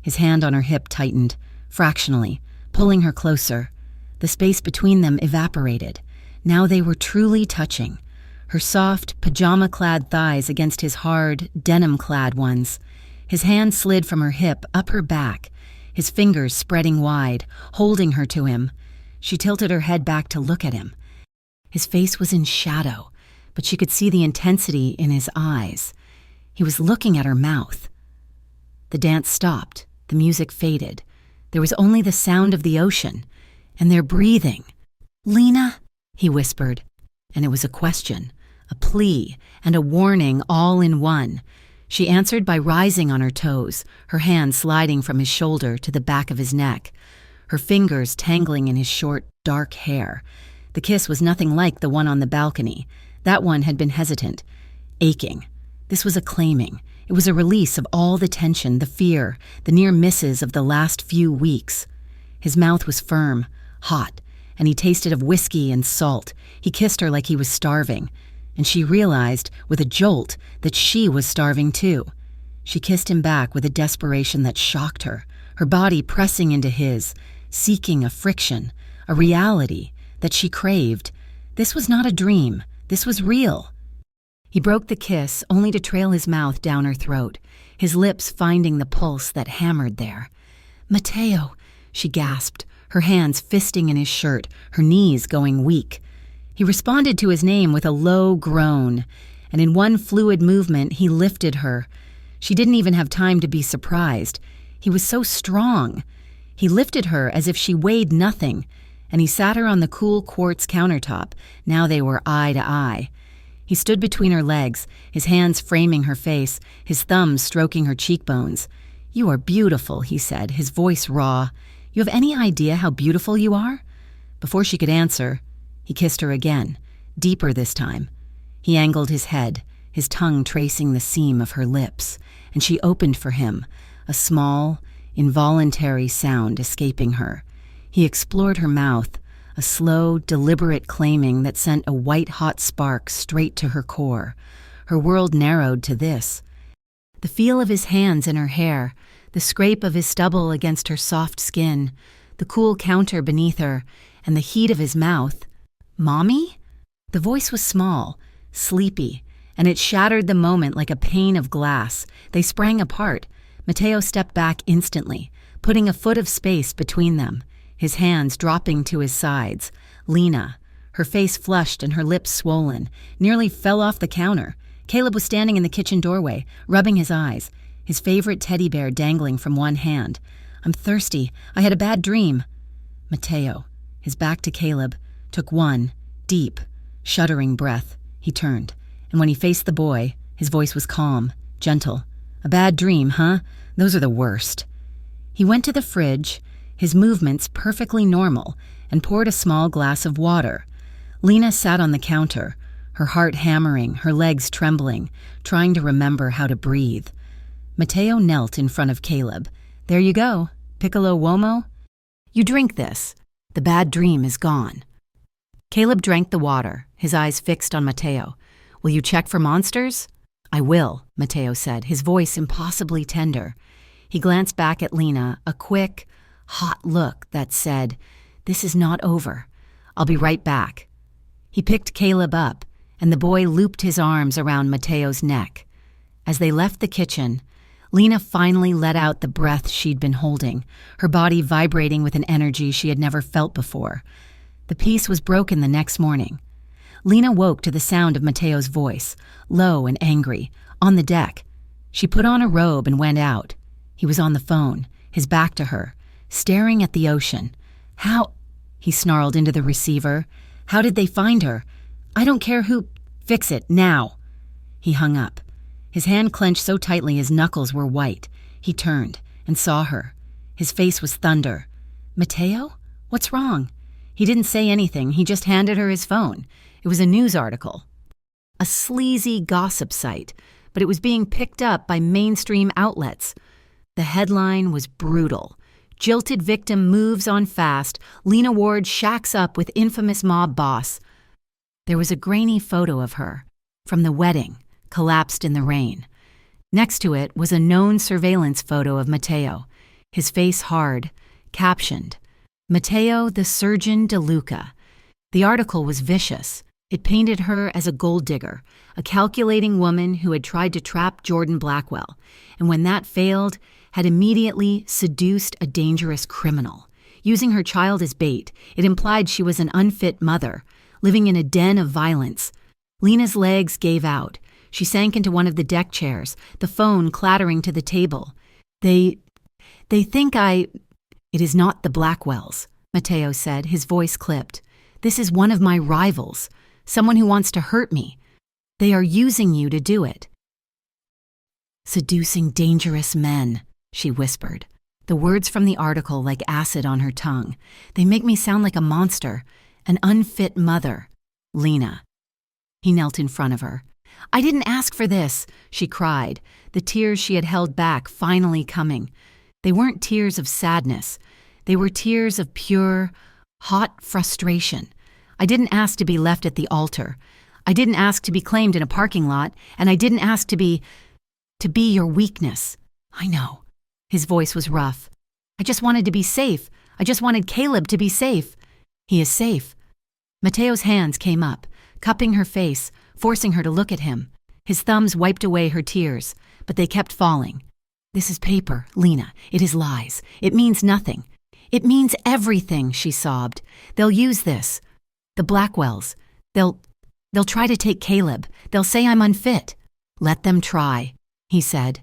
His hand on her hip tightened, fractionally, pulling her closer. The space between them evaporated. Now they were truly touching, her soft, pajama-clad thighs against his hard, denim-clad ones. His hand slid from her hip up her back, his fingers spreading wide, holding her to him. She tilted her head back to look at him. His face was in shadow, but she could see the intensity in his eyes. He was looking at her mouth. The dance stopped. The music faded. There was only the sound of the ocean and their breathing. "Lena?" he whispered, and it was a question, a plea, and a warning all in one. She answered by rising on her toes, her hand sliding from his shoulder to the back of his neck, her fingers tangling in his short, dark hair. The kiss was nothing like the one on the balcony. That one had been hesitant, aching. This was a claiming. It was a release of all the tension, the fear, the near misses of the last few weeks. His mouth was firm, hot, and he tasted of whiskey and salt. He kissed her like he was starving, and she realized, with a jolt, that she was starving too. She kissed him back with a desperation that shocked her, her body pressing into his, seeking a friction, a reality that she craved. This was not a dream. This was real. He broke the kiss, only to trail his mouth down her throat, his lips finding the pulse that hammered there. "Mateo," she gasped, her hands fisting in his shirt, her knees going weak. He responded to his name with a low groan, and in one fluid movement he lifted her. She didn't even have time to be surprised. He was so strong. He lifted her as if she weighed nothing, and he sat her on the cool quartz countertop. Now they were eye to eye. He stood between her legs, his hands framing her face, his thumbs stroking her cheekbones. "You are beautiful," he said, his voice raw. "You have any idea how beautiful you are?" Before she could answer, he kissed her again, deeper this time. He angled his head, his tongue tracing the seam of her lips, and she opened for him, a small, involuntary sound escaping her. He explored her mouth, a slow, deliberate claiming that sent a white-hot spark straight to her core. Her world narrowed to this. The feel of his hands in her hair, the scrape of his stubble against her soft skin, the cool counter beneath her, and the heat of his mouth. "Mommy?" The voice was small, sleepy, and it shattered the moment like a pane of glass. They sprang apart. Mateo stepped back instantly, putting a foot of space between them, his hands dropping to his sides. Lena, her face flushed and her lips swollen, nearly fell off the counter. Caleb was standing in the kitchen doorway, rubbing his eyes, his favorite teddy bear dangling from one hand. "I'm thirsty. I had a bad dream." Mateo, his back to Caleb, took one, deep, shuddering breath. He turned, and when he faced the boy, his voice was calm, gentle. "A bad dream, huh? Those are the worst." He went to the fridge, his movements perfectly normal, and poured a small glass of water. Lena sat on the counter, her heart hammering, her legs trembling, trying to remember how to breathe. Mateo knelt in front of Caleb. "There you go. Piccolo Uomo. You drink this. The bad dream is gone." Caleb drank the water, his eyes fixed on Mateo. "Will you check for monsters?" "I will," Mateo said, his voice impossibly tender. He glanced back at Lena, a quick, hot look that said, "This is not over. I'll be right back." He picked Caleb up, and the boy looped his arms around Mateo's neck. As they left the kitchen, Lena finally let out the breath she'd been holding, her body vibrating with an energy she had never felt before. The peace was broken the next morning. Lena woke to the sound of Mateo's voice, low and angry, on the deck. She put on a robe and went out. He was on the phone, his back to her, staring at the ocean. "How?" he snarled into the receiver. "How did they find her? I don't care who. Fix it, now." He hung up. His hand clenched so tightly his knuckles were white. He turned and saw her. His face was thunder. "Mateo? What's wrong?" He didn't say anything. He just handed her his phone. It was a news article. A sleazy gossip site, but it was being picked up by mainstream outlets. The headline was brutal. "Jilted victim moves on fast. Lena Ward shacks up with infamous mob boss." There was a grainy photo of her, from the wedding, collapsed in the rain. Next to it was a known surveillance photo of Mateo, his face hard, captioned, "Mateo the Surgeon de Luca." The article was vicious. It painted her as a gold digger, a calculating woman who had tried to trap Jordan Blackwell, and when that failed, had immediately seduced a dangerous criminal. Using her child as bait, it implied she was an unfit mother, living in a den of violence. Lena's legs gave out. She sank into one of the deck chairs, the phone clattering to the table. They think I... It is not the Blackwells, Mateo said, his voice clipped. This is one of my rivals, someone who wants to hurt me. They are using you to do it. Seducing dangerous men, she whispered. The words from the article like acid on her tongue. They make me sound like a monster, an unfit mother. Lena. He knelt in front of her. I didn't ask for this, she cried, the tears she had held back finally coming. They weren't tears of sadness. They were tears of pure, hot frustration. I didn't ask to be left at the altar. I didn't ask to be claimed in a parking lot, and I didn't ask to be your weakness. I know. His voice was rough. I just wanted to be safe. I just wanted Caleb to be safe. He is safe. Mateo's hands came up, cupping her face, forcing her to look at him. His thumbs wiped away her tears, but they kept falling. This is paper, Lena. It is lies. It means nothing. It means everything, she sobbed. They'll use this. The Blackwells. They'll try to take Caleb. They'll say I'm unfit. Let them try, he said,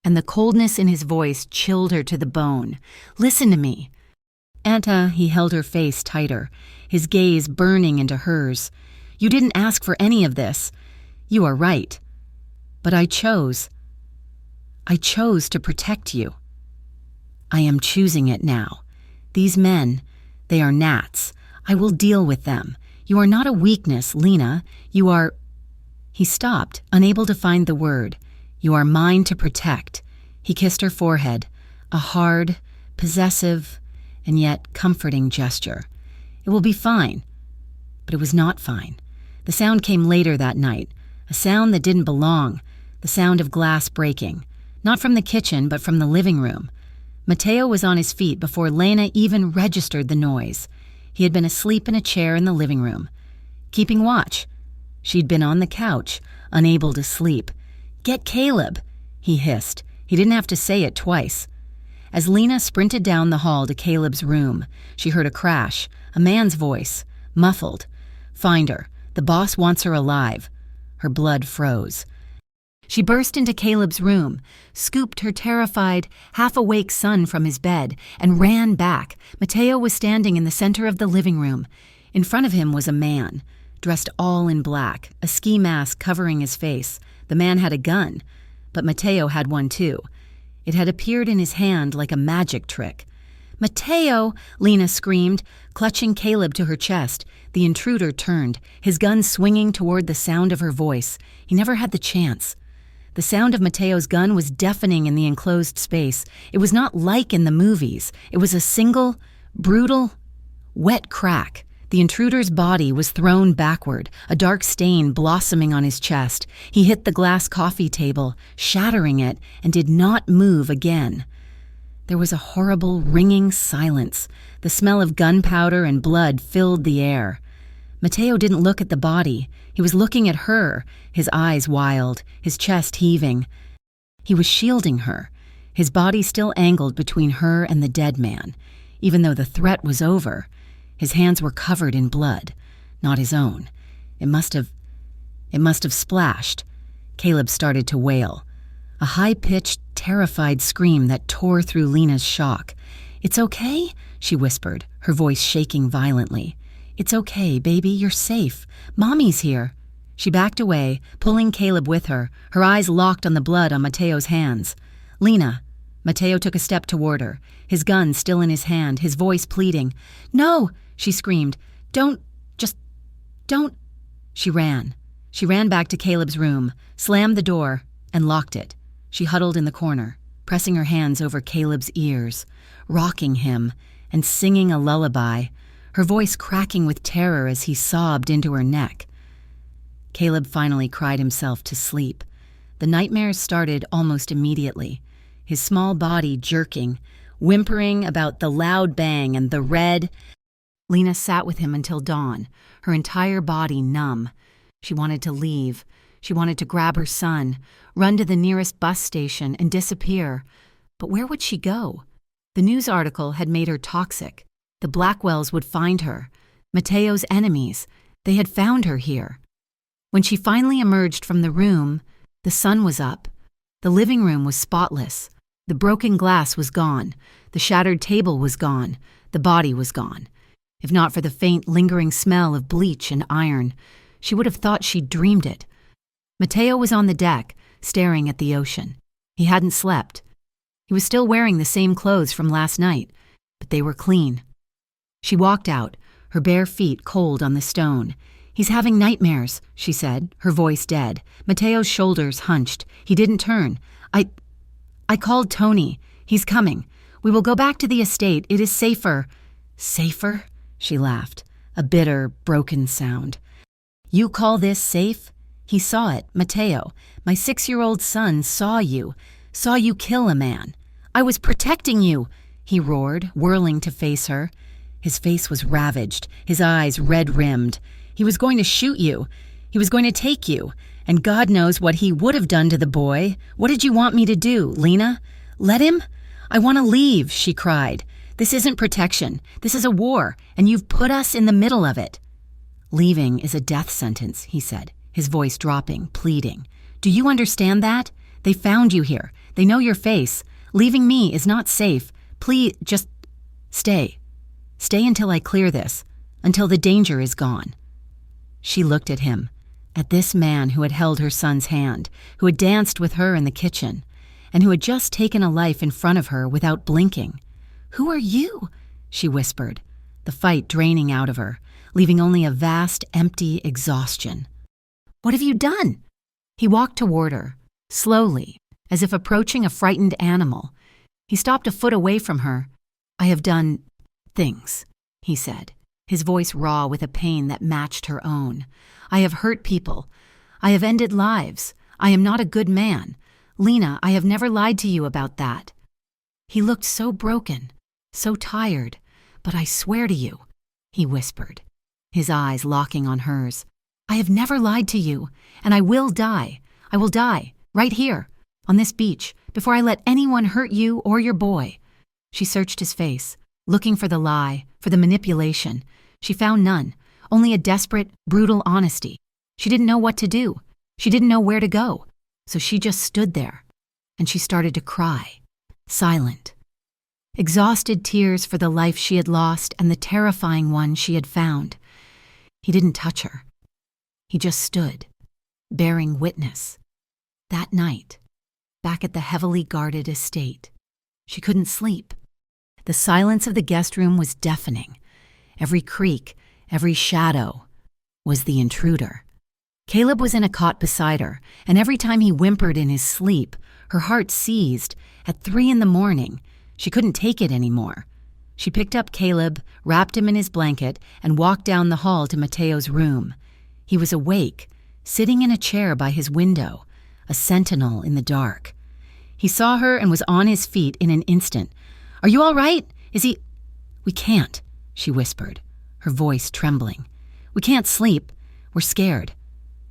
and the coldness in his voice chilled her to the bone. Listen to me. Anta, he held her face tighter, his gaze burning into hers. You didn't ask for any of this. You are right. But I chose to protect you. I am choosing it now. These men, they are gnats. I will deal with them. You are not a weakness, Lena. You are... He stopped, unable to find the word. You are mine to protect. He kissed her forehead, a hard, possessive, and yet comforting gesture. It will be fine. But it was not fine. The sound came later that night, a sound that didn't belong, the sound of glass breaking. Not from the kitchen, but from the living room. Mateo was on his feet before Lena even registered the noise. He had been asleep in a chair in the living room, keeping watch. She'd been on the couch, unable to sleep. Get Caleb, he hissed. He didn't have to say it twice. As Lena sprinted down the hall to Caleb's room, she heard a crash, a man's voice, muffled. Find her. The boss wants her alive. Her blood froze. She burst into Caleb's room, scooped her terrified, half-awake son from his bed, and ran back. Mateo was standing in the center of the living room. In front of him was a man, dressed all in black, a ski mask covering his face. The man had a gun, but Mateo had one too. It had appeared in his hand like a magic trick. Mateo! Lena screamed, clutching Caleb to her chest. The intruder turned, his gun swinging toward the sound of her voice. He never had the chance. The sound of Mateo's gun was deafening in the enclosed space. It was not like in the movies. It was a single, brutal, wet crack. The intruder's body was thrown backward, a dark stain blossoming on his chest. He hit the glass coffee table, shattering it, and did not move again. There was a horrible, ringing silence. The smell of gunpowder and blood filled the air. Mateo didn't look at the body. He was looking at her, his eyes wild, his chest heaving. He was shielding her, his body still angled between her and the dead man. Even though the threat was over, his hands were covered in blood, not his own. It must have splashed. Caleb started to wail, a high-pitched, terrified scream that tore through Lena's shock. It's okay, she whispered, her voice shaking violently. It's okay, baby, you're safe. Mommy's here. She backed away, pulling Caleb with her, her eyes locked on the blood on Mateo's hands. Lena. Mateo took a step toward her, his gun still in his hand, his voice pleading. No, she screamed. Don't. She ran. She ran back to Caleb's room, slammed the door, and locked it. She huddled in the corner, pressing her hands over Caleb's ears, rocking him, and singing a lullaby, her voice cracking with terror as he sobbed into her neck. Caleb finally cried himself to sleep. The nightmares started almost immediately, his small body jerking, whimpering about the loud bang and the red. Lena sat with him until dawn, her entire body numb. She wanted to leave. She wanted to grab her son, run to the nearest bus station, and disappear. But where would she go? The news article had made her toxic. The Blackwells would find her. Mateo's enemies, they had found her here. When she finally emerged from the room, the sun was up. The living room was spotless. The broken glass was gone. The shattered table was gone. The body was gone. If not for the faint, lingering smell of bleach and iron, she would have thought she'd dreamed it. Mateo was on the deck, staring at the ocean. He hadn't slept. He was still wearing the same clothes from last night, but they were clean. She walked out, her bare feet cold on the stone. "He's having nightmares," she said, her voice dead. Mateo's shoulders hunched. He didn't turn. I called Tony. He's coming. We will go back to the estate. It is safer." "Safer?" She laughed, a bitter, broken sound. "You call this safe?" He saw it. "Mateo, my 6-year-old son saw you kill a man. I was protecting you," he roared, whirling to face her. His face was ravaged, his eyes red-rimmed. "He was going to shoot you. He was going to take you. And God knows what he would have done to the boy. What did you want me to do, Lena? Let him? I want to leave," she cried. "This isn't protection. This is a war, and you've put us in the middle of it." "Leaving is a death sentence," he said, his voice dropping, pleading. "Do you understand that? They found you here. They know your face. Leaving me is not safe. Please, just stay. Stay until I clear this, until the danger is gone." She looked at him, at this man who had held her son's hand, who had danced with her in the kitchen, and who had just taken a life in front of her without blinking. "Who are you?" she whispered, the fight draining out of her, leaving only a vast, empty exhaustion. "What have you done?" He walked toward her, slowly, as if approaching a frightened animal. He stopped a foot away from her. "I have done things," he said, his voice raw with a pain that matched her own. "I have hurt people. I have ended lives. I am not a good man. Lena, I have never lied to you about that." He looked so broken, so tired. "But I swear to you," he whispered, his eyes locking on hers, "I have never lied to you, and I will die. I will die, right here, on this beach, before I let anyone hurt you or your boy." She searched his face, looking for the lie, for the manipulation. She found none, only a desperate, brutal honesty. She didn't know what to do. She didn't know where to go. So she just stood there, and she started to cry, silent. Exhausted tears for the life she had lost and the terrifying one she had found. He didn't touch her. He just stood, bearing witness. That night, back at the heavily guarded estate, she couldn't sleep. The silence of the guest room was deafening. Every creak, every shadow was the intruder. Caleb was in a cot beside her, and every time he whimpered in his sleep, her heart seized. At 3 a.m, she couldn't take it anymore. She picked up Caleb, wrapped him in his blanket, and walked down the hall to Mateo's room. He was awake, sitting in a chair by his window, a sentinel in the dark. He saw her and was on his feet in an instant. "Are you all right? Is he—" "We can't," she whispered, her voice trembling. "We can't sleep. We're scared."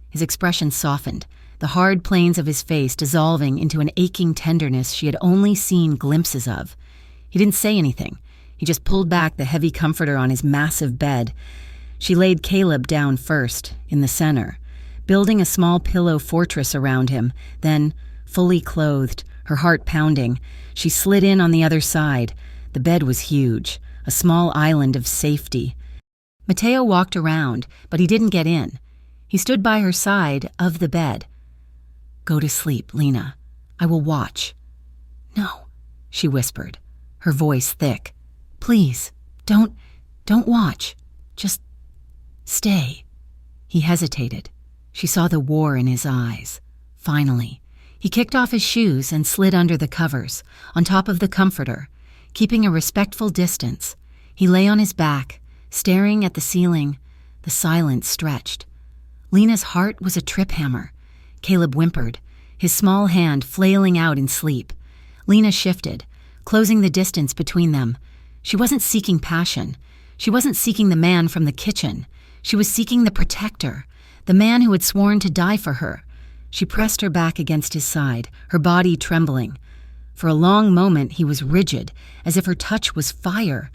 His expression softened, the hard planes of his face dissolving into an aching tenderness she had only seen glimpses of. He didn't say anything. He just pulled back the heavy comforter on his massive bed. She laid Caleb down first, in the center, building a small pillow fortress around him. Then, fully clothed, her heart pounding, she slid in on the other side. The bed was huge, a small island of safety. Mateo walked around, but he didn't get in. He stood by her side of the bed. "Go to sleep, Lena. I will watch." "No," she whispered, her voice thick. "Please, don't watch. Just stay." He hesitated. She saw the war in his eyes. Finally, he kicked off his shoes and slid under the covers, on top of the comforter, keeping a respectful distance. He lay on his back, staring at the ceiling. The silence stretched. Lena's heart was a trip hammer. Caleb whimpered, his small hand flailing out in sleep. Lena shifted, closing the distance between them. She wasn't seeking passion. She wasn't seeking the man from the kitchen. She was seeking the protector, the man who had sworn to die for her. She pressed her back against his side, her body trembling. For a long moment he was rigid, as if her touch was fire.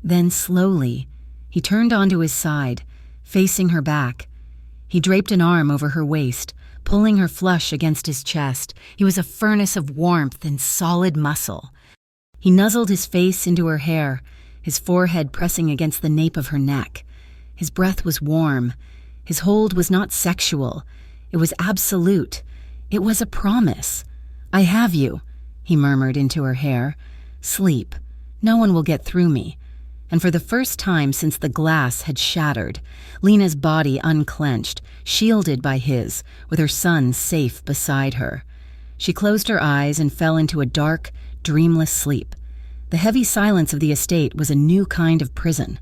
Then slowly, he turned onto his side, facing her back. He draped an arm over her waist, pulling her flush against his chest. He was a furnace of warmth and solid muscle. He nuzzled his face into her hair, his forehead pressing against the nape of her neck. His breath was warm. His hold was not sexual. It was absolute. It was a promise. "I have you," he murmured into her hair. "Sleep. No one will get through me." And for the first time since the glass had shattered, Lena's body unclenched, shielded by his, with her son safe beside her. She closed her eyes and fell into a dark, dreamless sleep. The heavy silence of the estate was a new kind of prison.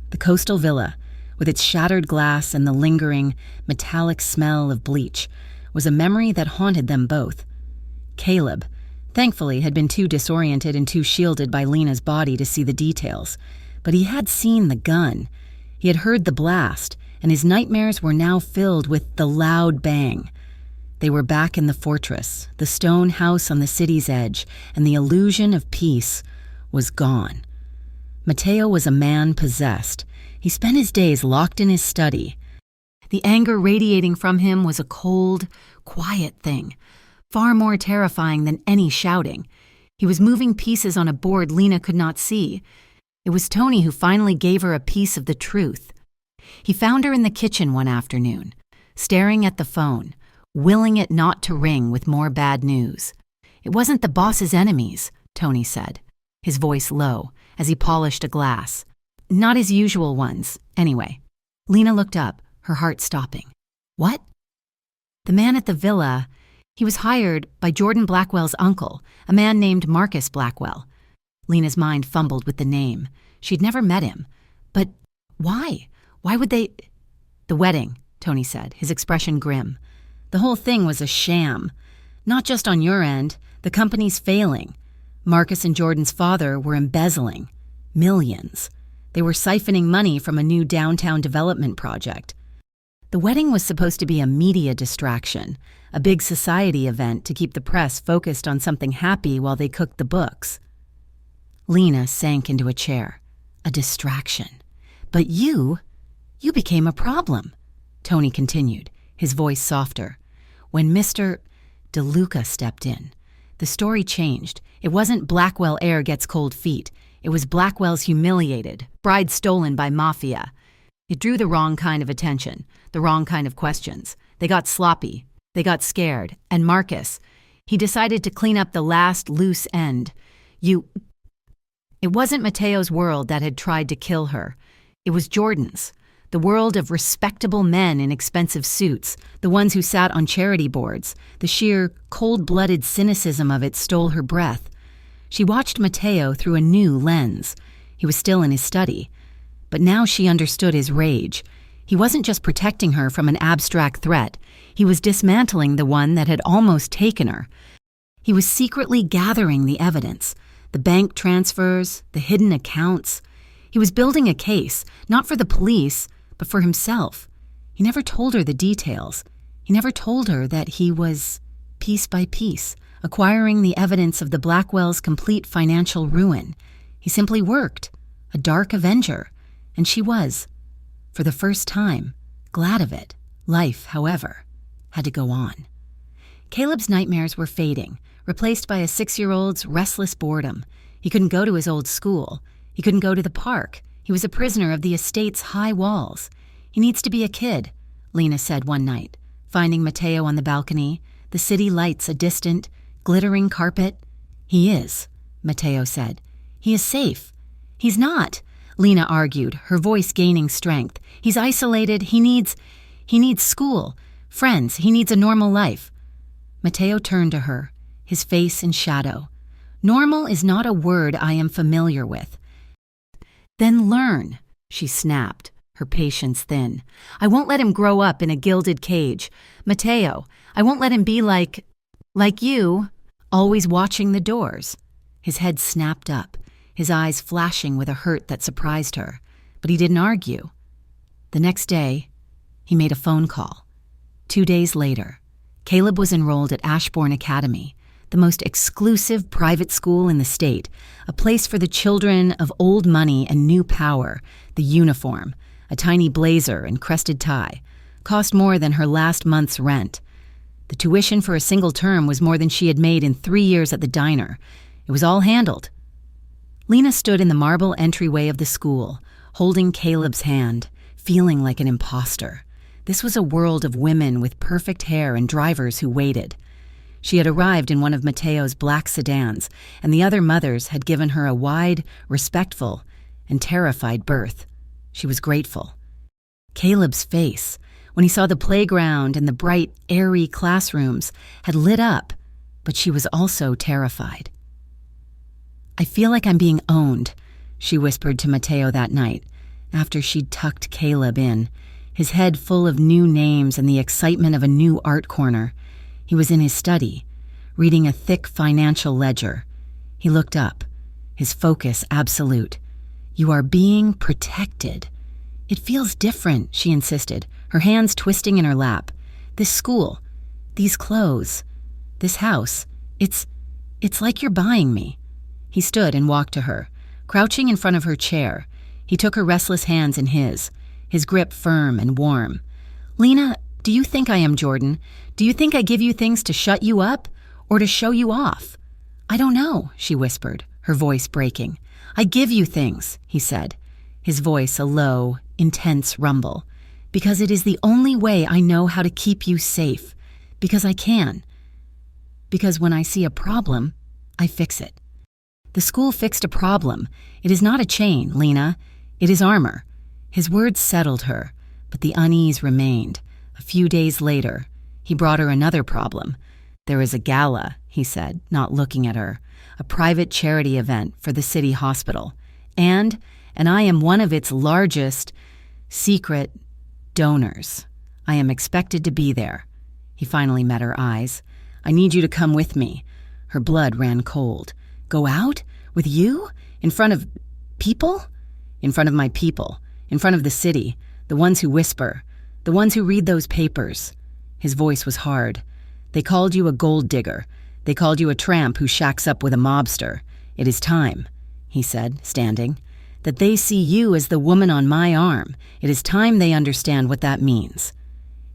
The coastal villa, with its shattered glass and the lingering, metallic smell of bleach, was a memory that haunted them both. Caleb, thankfully, had been too disoriented and too shielded by Lena's body to see the details, but he had seen the gun. He had heard the blast, and his nightmares were now filled with the loud bang. They were back in the fortress, the stone house on the city's edge, and the illusion of peace was gone. Mateo was a man possessed. He spent his days locked in his study. The anger radiating from him was a cold, quiet thing, far more terrifying than any shouting. He was moving pieces on a board Lena could not see. It was Tony who finally gave her a piece of the truth. He found her in the kitchen one afternoon, staring at the phone, willing it not to ring with more bad news. "It wasn't the boss's enemies," Tony said, his voice low, as he polished a glass. "Not his usual ones, anyway." Lena looked up, her heart stopping. "What?" "The man at the villa, he was hired by Jordan Blackwell's uncle, a man named Marcus Blackwell." Lena's mind fumbled with the name. She'd never met him. But why? Why would they— "The wedding," Tony said, his expression grim. "The whole thing was a sham. Not just on your end. The company's failing. Marcus and Jordan's father were embezzling. Millions. They were siphoning money from a new downtown development project. The wedding was supposed to be a media distraction, a big society event to keep the press focused on something happy while they cooked the books." Lena sank into a chair. A distraction. "But you became a problem," Tony continued, his voice softer. "When Mr. DeLuca stepped in, the story changed. It wasn't Blackwell heir gets cold feet. It was Blackwell's humiliated, bride stolen by Mafia. It drew the wrong kind of attention, the wrong kind of questions. They got sloppy. They got scared. And Marcus, he decided to clean up the last loose end. It wasn't Mateo's world that had tried to kill her. It was Jordan's. The world of respectable men in expensive suits, the ones who sat on charity boards. The sheer, cold-blooded cynicism of it stole her breath. She watched Mateo through a new lens. He was still in his study. But now she understood his rage. He wasn't just protecting her from an abstract threat. He was dismantling the one that had almost taken her. He was secretly gathering the evidence. The bank transfers, the hidden accounts. He was building a case, not for the police, but for himself. He never told her the details. He never told her that he was, piece by piece, acquiring the evidence of the Blackwells' complete financial ruin. He simply worked, a dark avenger, and she was, for the first time, glad of it. Life, however, had to go on. Caleb's nightmares were fading, replaced by a 6-year-old's restless boredom. He couldn't go to his old school. He couldn't go to the park. He was a prisoner of the estate's high walls. "He needs to be a kid," Lena said one night, finding Mateo on the balcony, the city lights a distant, glittering carpet. "He is," Mateo said. "He is safe." "He's not," Lena argued, her voice gaining strength. "He's isolated. He needs school, friends. He needs a normal life." Mateo turned to her, his face in shadow. "Normal is not a word I am familiar with." "Then learn," she snapped, her patience thin. "I won't let him grow up in a gilded cage. Mateo, I won't let him be like you, always watching the doors." His head snapped up, his eyes flashing with a hurt that surprised her. But he didn't argue. The next day, he made a phone call. 2 days later, Caleb was enrolled at Ashbourne Academy, the most exclusive private school in the state, a place for the children of old money and new power. The uniform, a tiny blazer and crested tie, cost more than her last month's rent. The tuition for a single term was more than she had made in 3 years at the diner. It was all handled. Lena stood in the marble entryway of the school, holding Caleb's hand, feeling like an imposter. This was a world of women with perfect hair and drivers who waited. She had arrived in one of Mateo's black sedans, and the other mothers had given her a wide, respectful, and terrified berth. She was grateful. Caleb's face, when he saw the playground and the bright, airy classrooms, had lit up, but she was also terrified. "I feel like I'm being owned," she whispered to Mateo that night, after she'd tucked Caleb in, his head full of new names and the excitement of a new art corner. He was in his study, reading a thick financial ledger. He looked up, his focus absolute. "You are being protected." "It feels different," she insisted, her hands twisting in her lap. "This school, these clothes, this house, it's like you're buying me." He stood and walked to her, crouching in front of her chair. He took her restless hands in his grip firm and warm. "Lena, do you think I am Jordan? Do you think I give you things to shut you up or to show you off?" "I don't know," she whispered, her voice breaking. "I give you things," he said, his voice a low, intense rumble, "because it is the only way I know how to keep you safe, because I can. Because when I see a problem, I fix it. The school fixed a problem. It is not a chain, Lena. It is armor." His words settled her, but the unease remained. A few days later, he brought her another problem. "There is a gala," he said, not looking at her, "a private charity event for the city hospital. And I am one of its largest secret donors. I am expected to be there." He finally met her eyes. "I need you to come with me." Her blood ran cold. "Go out? With you? In front of people?" "In front of my people. In front of the city. The ones who whisper. The ones who read those papers." His voice was hard. "They called you a gold digger. They called you a tramp who shacks up with a mobster. It is time," he said, standing, "that they see you as the woman on my arm. It is time they understand what that means."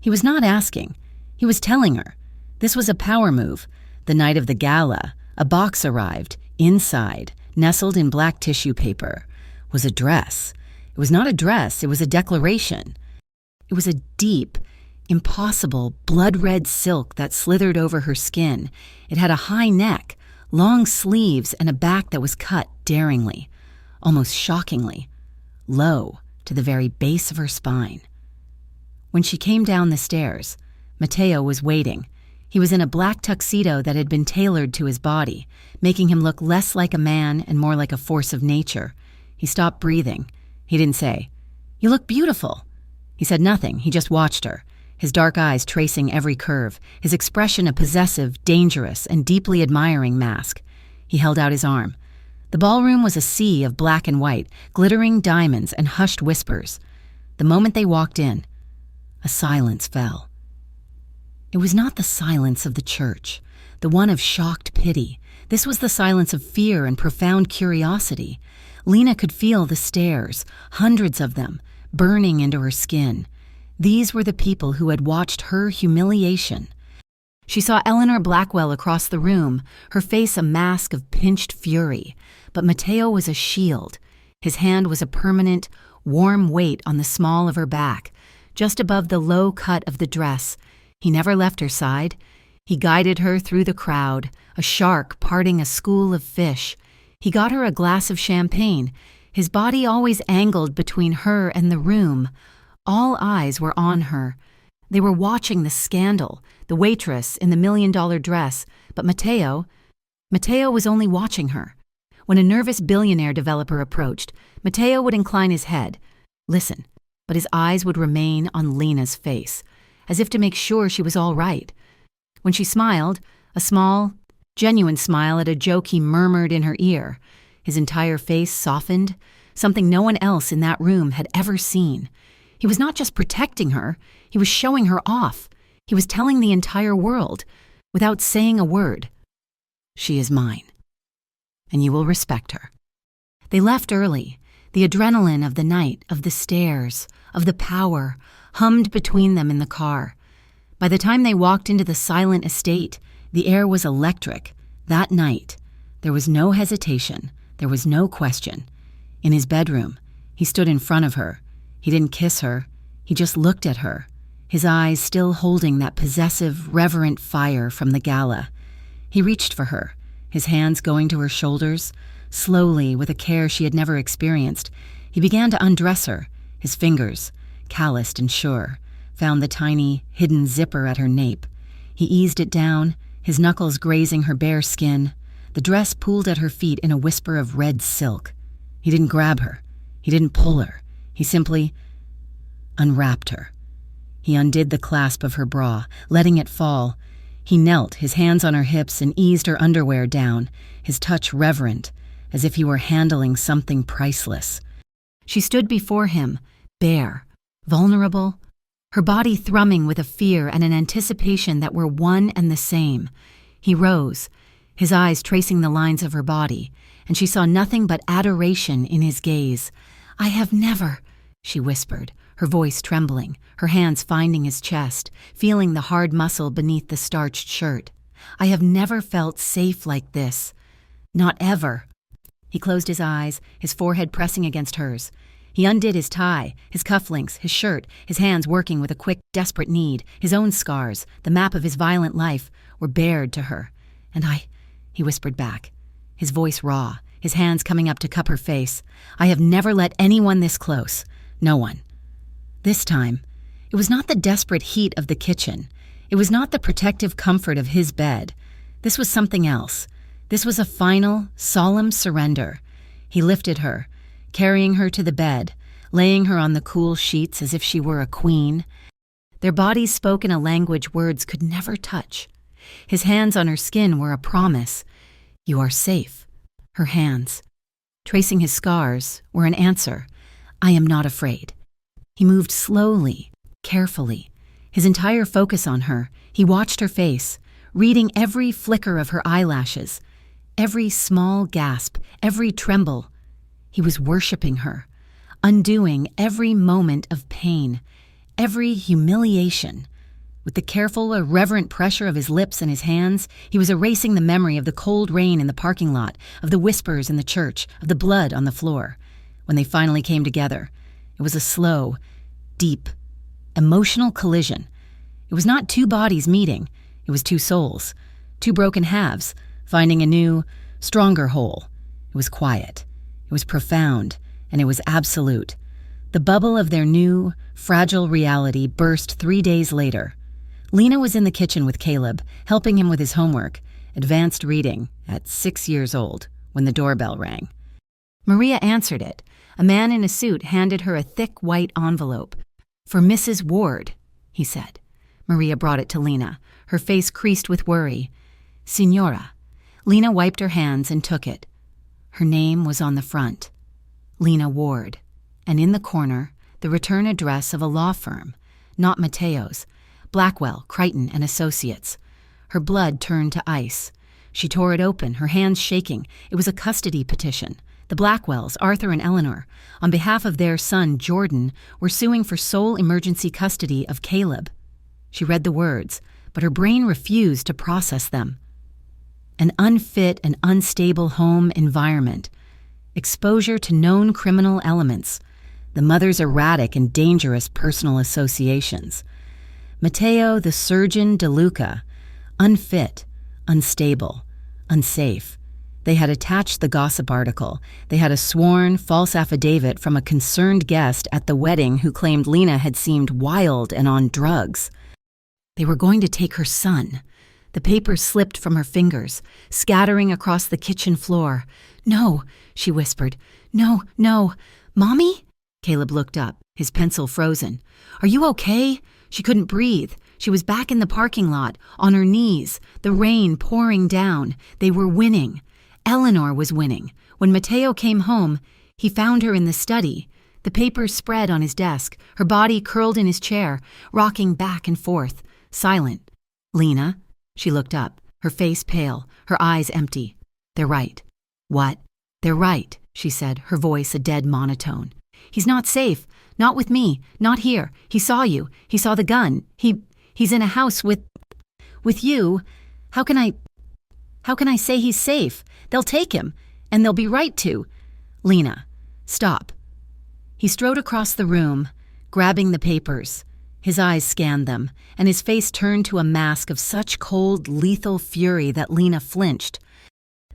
He was not asking. He was telling her. This was a power move. The night of the gala, a box arrived. Inside, nestled in black tissue paper, was a dress. It was not a dress, it was a declaration. It was a deep, impossible, blood-red silk that slithered over her skin. It had a high neck, long sleeves, and a back that was cut daringly, almost shockingly, low to the very base of her spine. When she came down the stairs, Mateo was waiting. He was in a black tuxedo that had been tailored to his body, making him look less like a man and more like a force of nature. He stopped breathing. He didn't say, "You look beautiful." He said nothing. He just watched her, his dark eyes tracing every curve, his expression a possessive, dangerous, and deeply admiring mask. He held out his arm. The ballroom was a sea of black and white, glittering diamonds and hushed whispers. The moment they walked in, a silence fell. It was not the silence of the church, the one of shocked pity. This was the silence of fear and profound curiosity. Lena could feel the stares, hundreds of them, burning into her skin. These were the people who had watched her humiliation. She saw Eleanor Blackwell across the room, her face a mask of pinched fury. But Mateo was a shield. His hand was a permanent, warm weight on the small of her back, just above the low cut of the dress. He never left her side. He guided her through the crowd, a shark parting a school of fish. He got her a glass of champagne, his body always angled between her and the room. All eyes were on her. They were watching the scandal, the waitress in the $1 million dress, but Mateo was only watching her. When a nervous billionaire developer approached, Mateo would incline his head, listen, but his eyes would remain on Lena's face, as if to make sure she was all right. When she smiled, a small, genuine smile at a joke he murmured in her ear, his entire face softened, something no one else in that room had ever seen. He was not just protecting her, he was showing her off. He was telling the entire world, without saying a word. She is mine. And you will respect her." They left early. The adrenaline of the night, of the stairs, of the power, hummed between them in the car. By the time they walked into the silent estate, the air was electric. That night, there was no hesitation. There was no question. In his bedroom, he stood in front of her. He didn't kiss her. He just looked at her, his eyes still holding that possessive, reverent fire from the gala. He reached for her, his hands going to her shoulders. Slowly, with a care she had never experienced, he began to undress her. His fingers, calloused and sure, found the tiny, hidden zipper at her nape. He eased it down, his knuckles grazing her bare skin. The dress pooled at her feet in a whisper of red silk. He didn't grab her. He didn't pull her. He simply unwrapped her. He undid the clasp of her bra, letting it fall. He knelt, his hands on her hips, and eased her underwear down, his touch reverent, as if he were handling something priceless. She stood before him, bare, vulnerable, her body thrumming with a fear and an anticipation that were one and the same. He rose, his eyes tracing the lines of her body, and she saw nothing but adoration in his gaze. "I have never," she whispered, her voice trembling, her hands finding his chest, feeling the hard muscle beneath the starched shirt. "I have never felt safe like this. Not ever." He closed his eyes, his forehead pressing against hers. He undid his tie, his cufflinks, his shirt, his hands working with a quick, desperate need. His own scars, the map of his violent life, were bared to her. "And he whispered back, his voice raw, his hands coming up to cup her face. "I have never let anyone this close. No one." This time, it was not the desperate heat of the kitchen. It was not the protective comfort of his bed. This was something else. This was a final, solemn surrender. He lifted her, carrying her to the bed, laying her on the cool sheets as if she were a queen. Their bodies spoke in a language words could never touch. His hands on her skin were a promise. "You are safe." Her hands, tracing his scars, were an answer. "I am not afraid." He moved slowly, carefully, his entire focus on her. He watched her face, reading every flicker of her eyelashes, every small gasp, every tremble. He was worshiping her, undoing every moment of pain, every humiliation. With the careful, irreverent pressure of his lips and his hands, he was erasing the memory of the cold rain in the parking lot, of the whispers in the church, of the blood on the floor. When they finally came together, it was a slow, deep, emotional collision. It was not two bodies meeting. It was two souls, two broken halves, finding a new, stronger whole. It was quiet. It was profound, and it was absolute. The bubble of their new, fragile reality burst 3 days later. Lena was in the kitchen with Caleb, helping him with his homework, advanced reading, at 6 years old, when the doorbell rang. Maria answered it. A man in a suit handed her a thick white envelope. "For Mrs. Ward," he said. Maria brought it to Lena, her face creased with worry. "Signora." Lena wiped her hands and took it. Her name was on the front, Lena Ward, and in the corner, the return address of a law firm, not Mateo's, Blackwell, Crichton and Associates. Her blood turned to ice. She tore it open, her hands shaking. It was a custody petition. The Blackwells, Arthur and Eleanor, on behalf of their son, Jordan, were suing for sole emergency custody of Caleb. She read the words, but her brain refused to process them. An unfit and unstable home environment. Exposure to known criminal elements. The mother's erratic and dangerous personal associations. Mateo, the surgeon De Luca, unfit, unstable, unsafe. They had attached the gossip article. They had a sworn, false affidavit from a concerned guest at the wedding who claimed Lena had seemed wild and on drugs. They were going to take her son. The papers slipped from her fingers, scattering across the kitchen floor. "No," she whispered. "No, no. Mommy?" Caleb looked up, his pencil frozen. "Are you okay?" She couldn't breathe. She was back in the parking lot, on her knees, the rain pouring down. They were winning. Eleanor was winning. When Mateo came home, he found her in the study. The papers spread on his desk, her body curled in his chair, rocking back and forth, silent. "Lena?" She looked up, her face pale, her eyes empty. "They're right." "What?" "They're right," she said, her voice a dead monotone. "He's not safe. Not with me. Not here. He saw you. He saw the gun. He's in a house with you. How can I say he's safe? They'll take him, and they'll be right to." "Lena, stop." He strode across the room, grabbing the papers. His eyes scanned them, and his face turned to a mask of such cold, lethal fury that Lena flinched.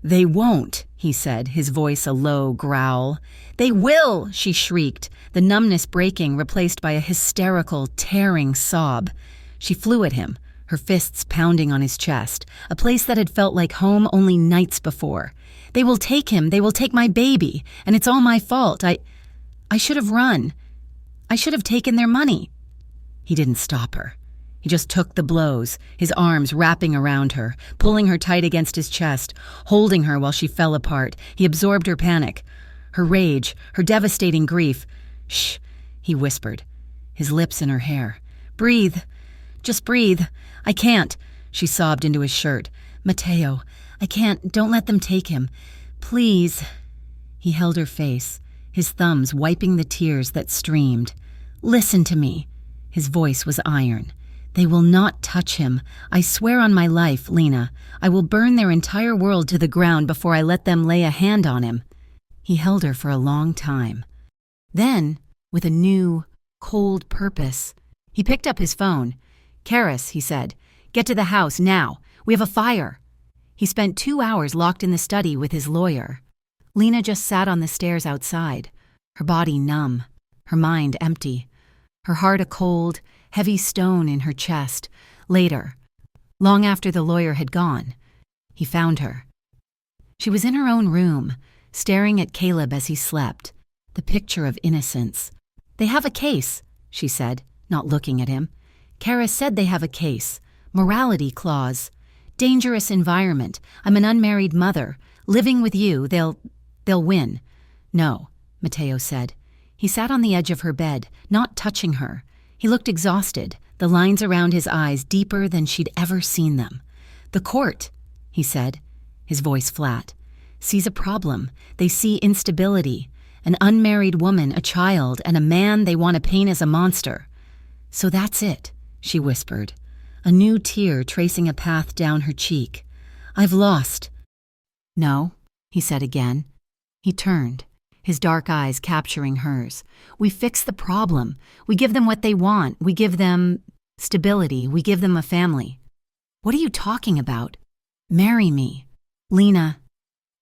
"They won't," he said, his voice a low growl. "They will," she shrieked, the numbness breaking, replaced by a hysterical, tearing sob. She flew at him, her fists pounding on his chest, a place that had felt like home only nights before. "They will take him. They will take my baby. And it's all my fault. I should have run. I should have taken their money." He didn't stop her. He just took the blows, his arms wrapping around her, pulling her tight against his chest, holding her while she fell apart. He absorbed her panic, her rage, her devastating grief. "Shh," he whispered, his lips in her hair. "Breathe. Just breathe. I can't," she sobbed into his shirt. "Mateo, I can't. Don't let them take him. Please." He held her face, his thumbs wiping the tears that streamed. "Listen to me." His voice was iron. "They will not touch him. I swear on my life, Lena. I will burn their entire world to the ground before I let them lay a hand on him." He held her for a long time. Then, with a new, cold purpose, he picked up his phone. "Karis," he said, "get to the house now. We have a fire." He spent 2 hours locked in the study with his lawyer. Lena just sat on the stairs outside, her body numb, her mind empty, her heart a cold, heavy stone in her chest. Later, long after the lawyer had gone, he found her. She was in her own room, staring at Caleb as he slept, the picture of innocence. "They have a case," she said, not looking at him. "Karis said they have a case. Morality clause. Dangerous environment. I'm an unmarried mother. Living with you, they'll win." "No," Mateo said. He sat on the edge of her bed, not touching her. He looked exhausted, the lines around his eyes deeper than she'd ever seen them. "The court," he said, his voice flat, "sees a problem. They see instability. An unmarried woman, a child, and a man they want to paint as a monster. So that's it," she whispered, a new tear tracing a path down her cheek. "I've lost." "No," he said again. He turned, his dark eyes capturing hers. "We fix the problem. We give them what they want. We give them stability. We give them a family." "What are you talking about?" "Marry me, Lena."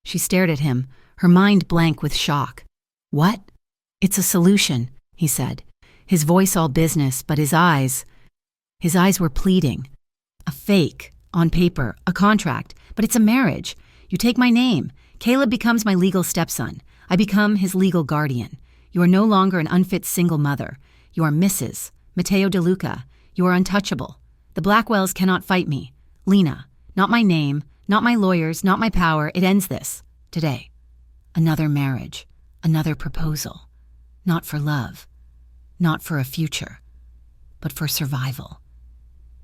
She stared at him, her mind blank with shock. "What?" "It's a solution," he said, his voice all business, but his eyes were pleading. "A fake, on paper, a contract, but it's a marriage. You take my name. Caleb becomes my legal stepson. I become his legal guardian. You are no longer an unfit single mother. You are Mrs. Mateo De Luca. You are untouchable. The Blackwells cannot fight me. Lena, not my name, not my lawyers, not my power. It ends this, today. Another marriage, another proposal. Not for love, not for a future, but for survival."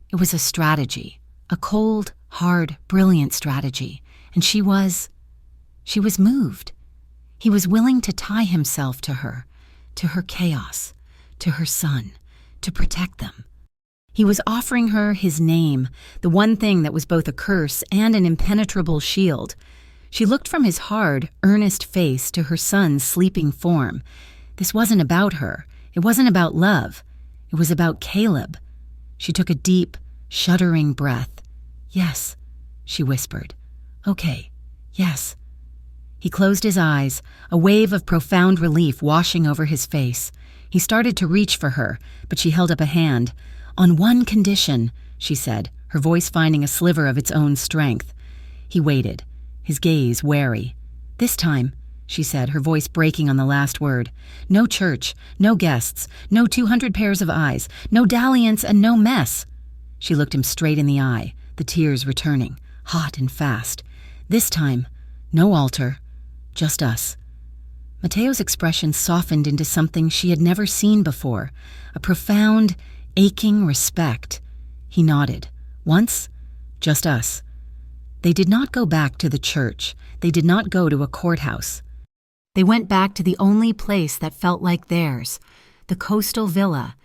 It was a strategy, a cold, hard, brilliant strategy, and she was moved. He was willing to tie himself to her chaos, to her son, to protect them. He was offering her his name, the one thing that was both a curse and an impenetrable shield. She looked from his hard, earnest face to her son's sleeping form. This wasn't about her. It wasn't about love. It was about Caleb. She took a deep, shuddering breath. "Yes," she whispered. "Okay, yes." He closed his eyes, a wave of profound relief washing over his face. He started to reach for her, but she held up a hand. "On one condition," she said, her voice finding a sliver of its own strength. He waited, his gaze wary. "This time," she said, her voice breaking on the last word. "No church, no guests, no 200 pairs of eyes, no dalliance and no mess." She looked him straight in the eye, the tears returning, hot and fast. "This time, no altar, just us." Mateo's expression softened into something she had never seen before, a profound, aching respect. He nodded. "Once, just us." They did not go back to the church. They did not go to a courthouse. They went back to the only place that felt like theirs, the coastal villa.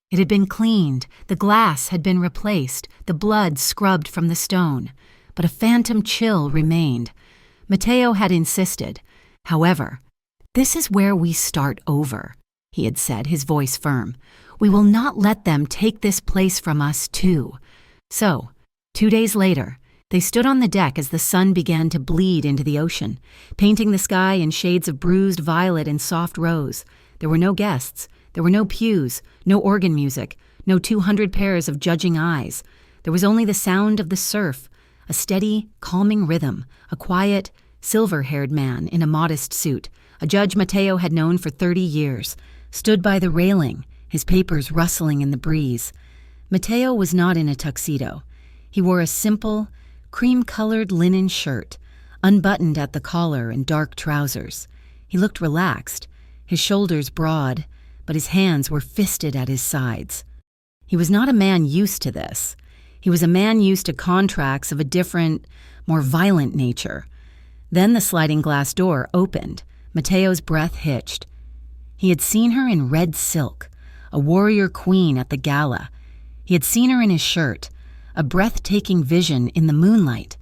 It had been cleaned, the glass had been replaced, the blood scrubbed from the stone, but a phantom chill remained. Matteo had insisted. However, "This is where we start over," he had said, his voice firm. "We will not let them take this place from us, too." So, 2 days later, they stood on the deck as the sun began to bleed into the ocean, painting the sky in shades of bruised violet and soft rose. There were no guests. There were no pews, no organ music, no 200 pairs of judging eyes. There was only the sound of the surf, a steady, calming rhythm, a quiet, silver-haired man in a modest suit, a judge Matteo had known for 30 years, stood by the railing, his papers rustling in the breeze. Matteo was not in a tuxedo. He wore a simple, cream-colored linen shirt, unbuttoned at the collar and dark trousers. He looked relaxed, his shoulders broad, but his hands were fisted at his sides. He was not a man used to this. He was a man used to contracts of a different, more violent nature. Then the sliding glass door opened. Matteo's breath hitched. He had seen her in red silk, a warrior queen at the gala. He had seen her in his shirt, a breathtaking vision in the moonlight.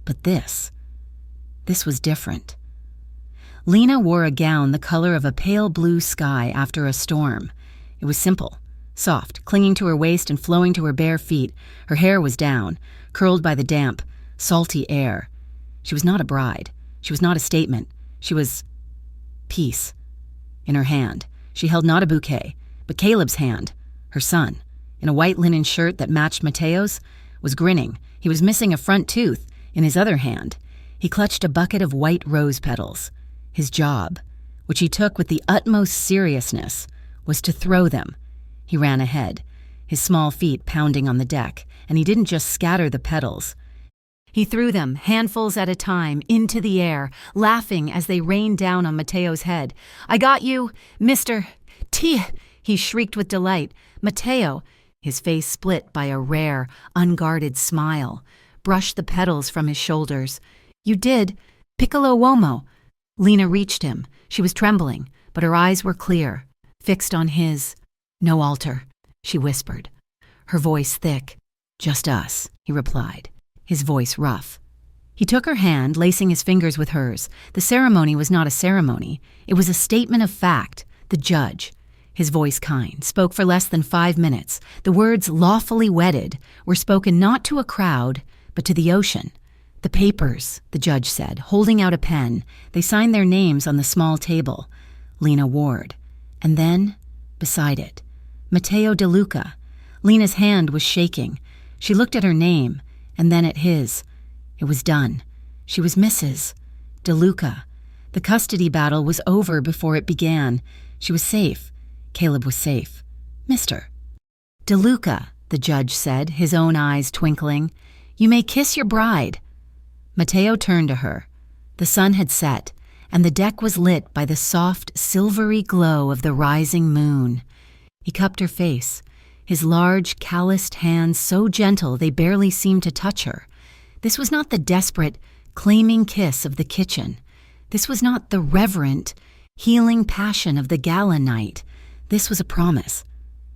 But this was different. Lena wore a gown the color of a pale blue sky after a storm. It was simple, soft, clinging to her waist and flowing to her bare feet. Her hair was down, curled by the damp, salty air. She was not a bride. She was not a statement. She was peace. In her hand, she held not a bouquet, but Caleb's hand, her son, in a white linen shirt that matched Matteo's, was grinning. He was missing a front tooth. In his other hand, he clutched a bucket of white rose petals. His job, which he took with the utmost seriousness, was to throw them. He ran ahead, his small feet pounding on the deck, and he didn't just scatter the petals. He threw them, handfuls at a time, into the air, laughing as they rained down on Matteo's head. "I got you, Mr. T!" he shrieked with delight. Matteo, his face split by a rare, unguarded smile, brushed the petals from his shoulders. "You did, piccolo uomo." Lena reached him. She was trembling, but her eyes were clear, fixed on his. "No altar," she whispered, her voice thick. "Just us," he replied, his voice rough. He took her hand, lacing his fingers with hers. The ceremony was not a ceremony. It was a statement of fact. The judge, his voice kind, spoke for less than 5 minutes. The words "lawfully wedded" were spoken not to a crowd, but to the ocean. "The papers," the judge said, holding out a pen. They signed their names on the small table. Lena Ward. And then, beside it, Matteo De Luca. Lena's hand was shaking. She looked at her name, and then at his. It was done. She was Mrs. De Luca. The custody battle was over before it began. She was safe. Caleb was safe. "Mr. De Luca," the judge said, his own eyes twinkling. "You may kiss your bride." Matteo turned to her. The sun had set, and the deck was lit by the soft, silvery glow of the rising moon. He cupped her face, his large, calloused hands so gentle they barely seemed to touch her. This was not the desperate, claiming kiss of the kitchen. This was not the reverent, healing passion of the gala night. This was a promise.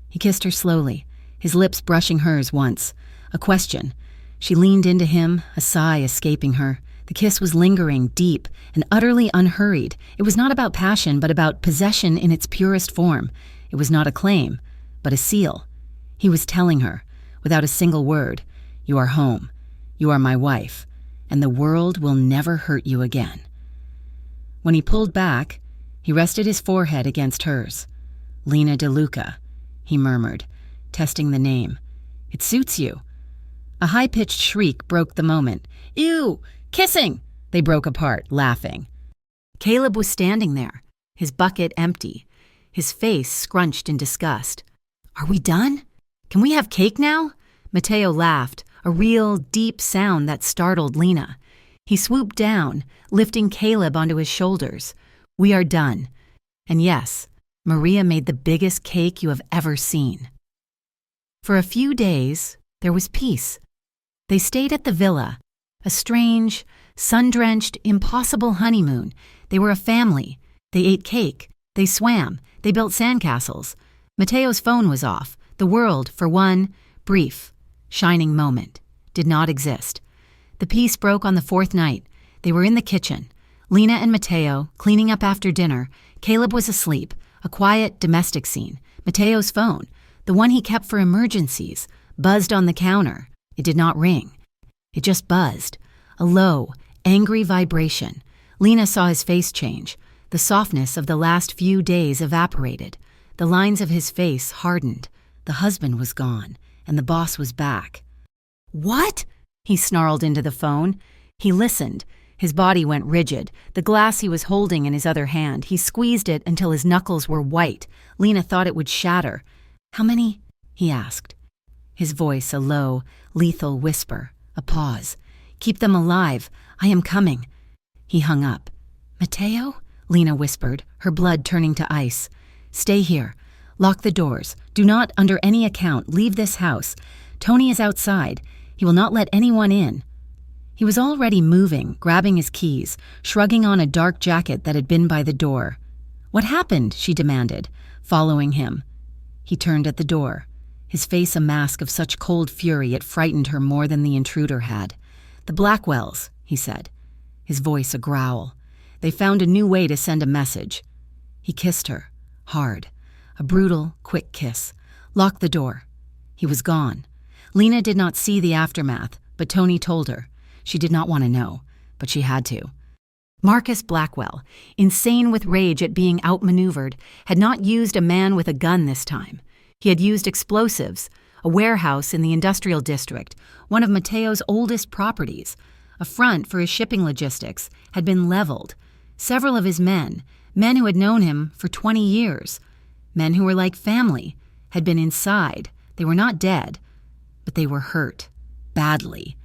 He kissed her slowly, his lips brushing hers once. A question. She leaned into him, a sigh escaping her. The kiss was lingering, deep, and utterly unhurried. It was not about passion, but about possession in its purest form. It was not a claim, but a seal. He was telling her, without a single word, "You are home. You are my wife, and the world will never hurt you again." When he pulled back, he rested his forehead against hers. "Lena De Luca," he murmured, testing the name. "It suits you." A high-pitched shriek broke the moment. "Ew! Kissing!" They broke apart, laughing. Caleb was standing there, his bucket empty, his face scrunched in disgust. "Are we done? Can we have cake now?" Matteo laughed, a real, deep sound that startled Lena. He swooped down, lifting Caleb onto his shoulders. "We are done. And yes, Maria made the biggest cake you have ever seen." For a few days, there was peace. They stayed at the villa, A strange, sun-drenched, impossible honeymoon. They were a family. They ate cake. They swam. They built sandcastles. Mateo's phone was off. The world, for one brief, shining moment, did not exist. The peace broke on the fourth night. They were in the kitchen. Lena and Mateo, cleaning up after dinner. Caleb was asleep. A quiet, domestic scene. Mateo's phone, the one he kept for emergencies, buzzed on the counter. It did not ring. It just buzzed. A low, angry vibration. Lena saw his face change. The softness of the last few days evaporated. The lines of his face hardened. The husband was gone, and the boss was back. "What?" he snarled into the phone. He listened. His body went rigid. The glass he was holding in his other hand, he squeezed it until his knuckles were white. Lena thought it would shatter. "How many?" he asked. His voice a low, lethal whisper. A pause. "Keep them alive. I am coming." He hung up. "Mateo?" Lena whispered, her blood turning to ice. "Stay here. Lock the doors. Do not, under any account, leave this house. Tony is outside. He will not let anyone in." He was already moving, grabbing his keys, shrugging on a dark jacket that had been by the door. "What happened?" she demanded, following him. He turned at the door, his face a mask of such cold fury it frightened her more than the intruder had. "The Blackwells," he said, his voice a growl. "They found a new way to send a message." He kissed her, hard, a brutal, quick kiss. Locked the door. He was gone. Lena did not see the aftermath, but Tony told her. She did not want to know, but she had to. Marcus Blackwell, insane with rage at being outmaneuvered, had not used a man with a gun this time. He had used explosives, a warehouse in the industrial district, one of Mateo's oldest properties. A front for his shipping logistics had been leveled. Several of his men who had known him for 20 years, men who were like family, had been inside. They were not dead, but they were hurt, badly.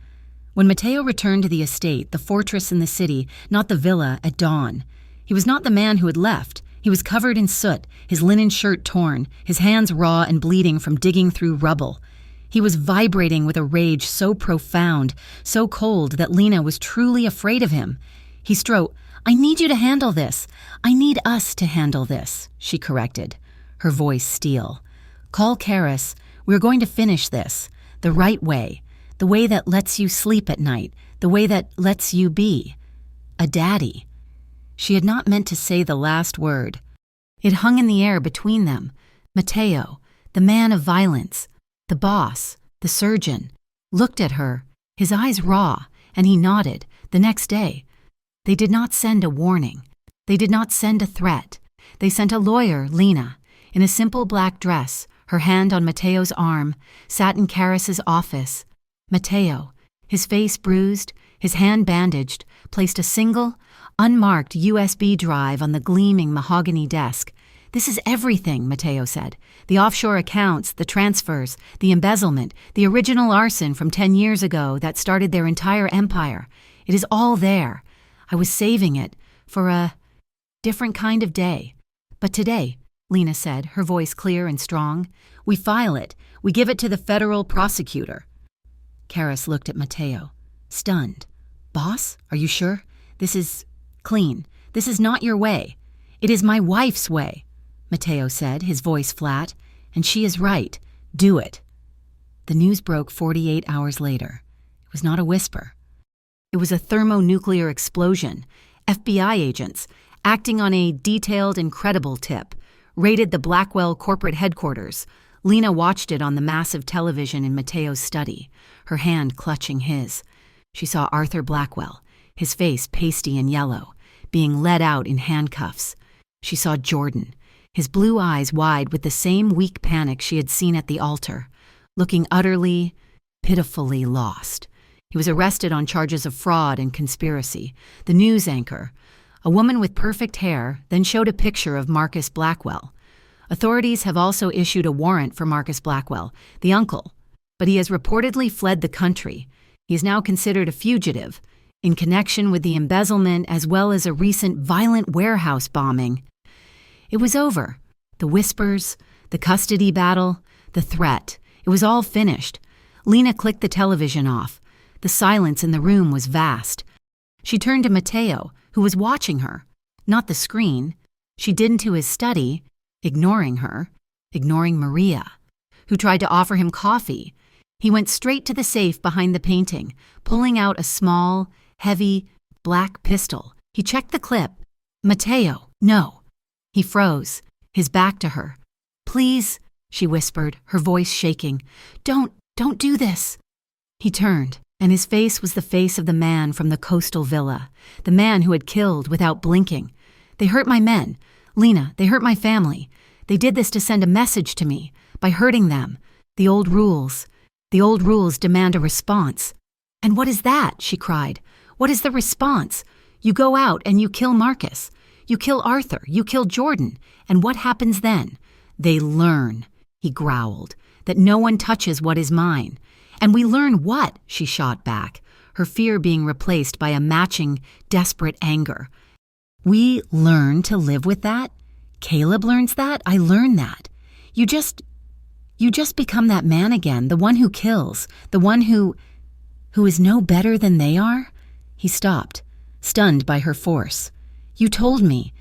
When Mateo returned to the estate, the fortress in the city, not the villa, at dawn, he was not the man who had left. He was covered in soot, his linen shirt torn, his hands raw and bleeding from digging through rubble. He was vibrating with a rage so profound, so cold that Lena was truly afraid of him. He strode. "I need you to handle this. I need us to handle this," she corrected, her voice steel. "Call Karis. We're going to finish this, the right way. The way that lets you sleep at night, the way that lets you be a daddy." She had not meant to say the last word. It hung in the air between them. Mateo, the man of violence, the boss, the surgeon, looked at her, his eyes raw, and he nodded. The next day, they did not send a warning. They did not send a threat. They sent a lawyer, Lena, in a simple black dress, her hand on Mateo's arm, sat in Karis's office. Mateo, his face bruised, his hand bandaged, placed a single, unmarked USB drive on the gleaming mahogany desk. "This is everything," Mateo said. "The offshore accounts, the transfers, the embezzlement, the original arson from 10 years ago that started their entire empire. It is all there. I was saving it for a different kind of day. But today," Lena said, her voice clear and strong, "we file it. We give it to the federal prosecutor." Karis looked at Mateo, stunned. "Boss, are you sure? This is clean. This is not your way. It is my wife's way," Mateo said, his voice flat. "And she is right. Do it." The news broke 48 hours later. It was not a whisper. It was a thermonuclear explosion. FBI agents, acting on a detailed and credible tip, raided the Blackwell corporate headquarters. Lena watched it on the massive television in Mateo's study, her hand clutching his. She saw Arthur Blackwell, his face pasty and yellow, being led out in handcuffs. She saw Jordan, his blue eyes wide with the same weak panic she had seen at the altar, looking utterly, pitifully lost. He was arrested on charges of fraud and conspiracy. The news anchor, a woman with perfect hair, then showed a picture of Marcus Blackwell. Authorities have also issued a warrant for Marcus Blackwell, the uncle, but he has reportedly fled the country. He is now considered a fugitive, in connection with the embezzlement as well as a recent violent warehouse bombing. It was over. The whispers, the custody battle, the threat. It was all finished. Lena clicked the television off. The silence in the room was vast. She turned to Matteo, who was watching her, not the screen. She did into his study, ignoring her, ignoring Maria, who tried to offer him coffee. He went straight to the safe behind the painting, pulling out a small, heavy, black pistol. He checked the clip. Matteo, no. He froze, his back to her. Please, she whispered, her voice shaking. Don't do this. He turned, and his face was the face of the man from the coastal villa, the man who had killed without blinking. They hurt my men. Lena, they hurt my family. They did this to send a message to me, by hurting them. The old rules demand a response. And what is that? She cried. What is the response? You go out and you kill Marcus. You kill Arthur. You kill Jordan. And what happens then? They learn, he growled, that no one touches what is mine. And we learn what? She shot back, her fear being replaced by a matching, desperate anger. We learn to live with that? Caleb learns that? I learn that. You just become that man again, the one who kills, the one who is no better than they are? He stopped, stunned by her force. You told me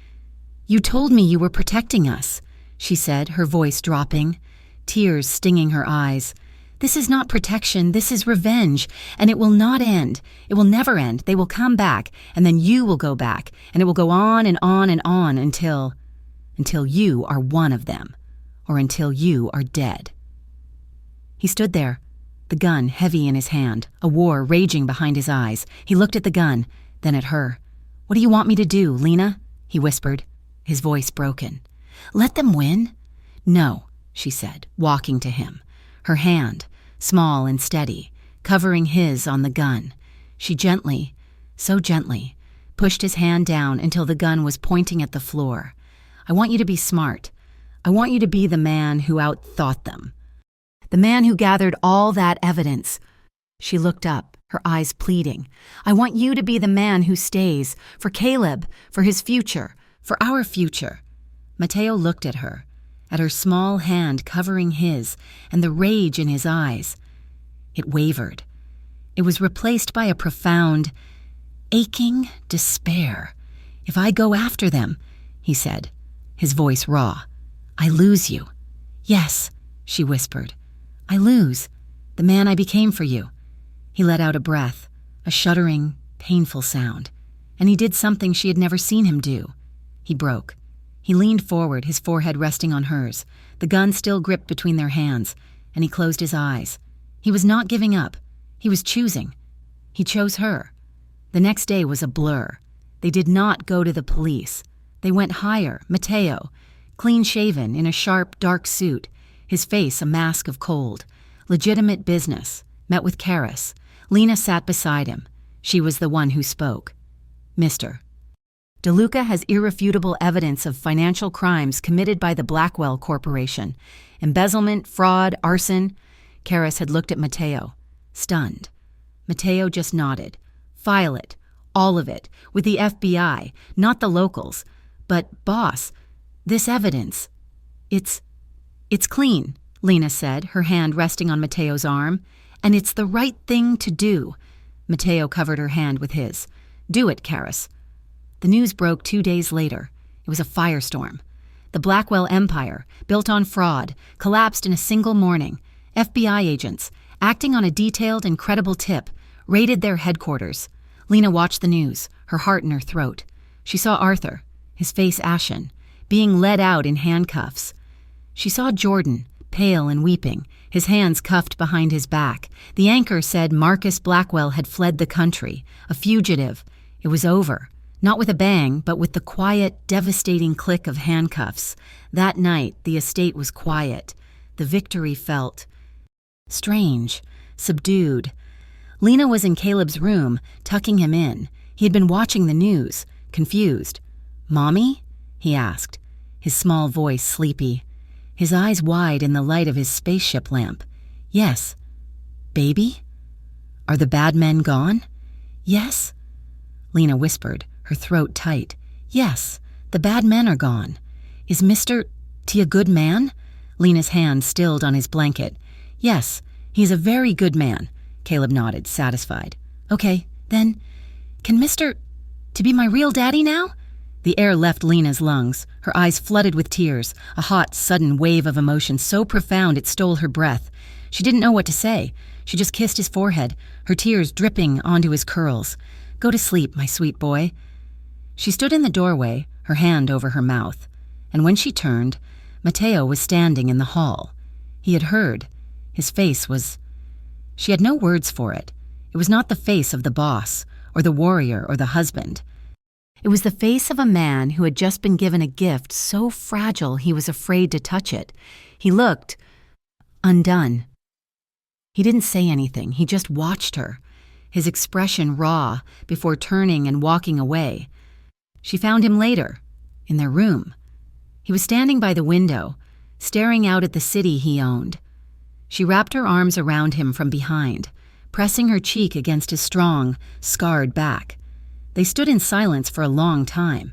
you were protecting us, she said, her voice dropping, tears stinging her eyes. This is not protection, this is revenge, and it will not end. It will never end. They will come back, and then you will go back, and it will go on and on and on until you are one of them, or until you are dead. He stood there, the gun heavy in his hand, a war raging behind his eyes. He looked at the gun, then at her. What do you want me to do, Lena? He whispered, his voice broken. Let them win? No, she said, walking to him, her hand, small and steady, covering his on the gun. She gently, so gently, pushed his hand down until the gun was pointing at the floor. I want you to be smart. I want you to be the man who outthought them. The man who gathered all that evidence. She looked up, her eyes pleading. I want you to be the man who stays, for Caleb, for his future, for our future. Matteo looked at her small hand covering his, and the rage in his eyes. It wavered. It was replaced by a profound, aching despair. If I go after them, he said, his voice raw, I lose you. Yes, she whispered. I lose the man I became for you. He let out a breath, a shuddering, painful sound, and he did something she had never seen him do. He broke. He leaned forward, his forehead resting on hers, the gun still gripped between their hands, and he closed his eyes. He was not giving up. He was choosing. He chose her. The next day was a blur. They did not go to the police. They went higher, Matteo, clean-shaven, in a sharp, dark suit, his face a mask of cold. Legitimate business. Met with Karis. Lena sat beside him. She was the one who spoke. Mr. DeLuca has irrefutable evidence of financial crimes committed by the Blackwell Corporation. Embezzlement, fraud, arson. Karis had looked at Matteo, stunned. Matteo just nodded. File it. All of it. With the FBI, not the locals. But, boss, this evidence, it's clean, Lena said, her hand resting on Matteo's arm. And it's the right thing to do. Matteo covered her hand with his. Do it, Karis. The news broke 2 days later. It was a firestorm. The Blackwell empire, built on fraud, collapsed in a single morning. FBI agents, acting on a detailed and credible tip, raided their headquarters. Lena watched the news, her heart in her throat. She saw Arthur, his face ashen, being led out in handcuffs. She saw Jordan, pale and weeping, his hands cuffed behind his back. The anchor said Marcus Blackwell had fled the country, a fugitive. It was over. Not with a bang, but with the quiet, devastating click of handcuffs. That night, the estate was quiet. The victory felt strange, subdued. Lena was in Caleb's room, tucking him in. He had been watching the news, confused. Mommy? He asked, his small voice sleepy, his eyes wide in the light of his spaceship lamp. Yes. Baby? Are the bad men gone? Yes. Lena whispered, her throat tight. Yes, the bad men are gone. Is Mr. T a good man? Lena's hand stilled on his blanket. Yes, he's a very good man. Caleb nodded, satisfied. Okay, then, can to be my real daddy now? The air left Lena's lungs, her eyes flooded with tears, a hot, sudden wave of emotion so profound it stole her breath. She didn't know what to say. She just kissed his forehead, her tears dripping onto his curls. Go to sleep, my sweet boy. She stood in the doorway, her hand over her mouth, and when she turned, Mateo was standing in the hall. He had heard. His face was... She had no words for it. It was not the face of the boss, or the warrior, or the husband. It was the face of a man who had just been given a gift so fragile he was afraid to touch it. He looked undone. He didn't say anything. He just watched her, his expression raw, before turning and walking away. She found him later, in their room. He was standing by the window, staring out at the city he owned. She wrapped her arms around him from behind, pressing her cheek against his strong, scarred back. They stood in silence for a long time.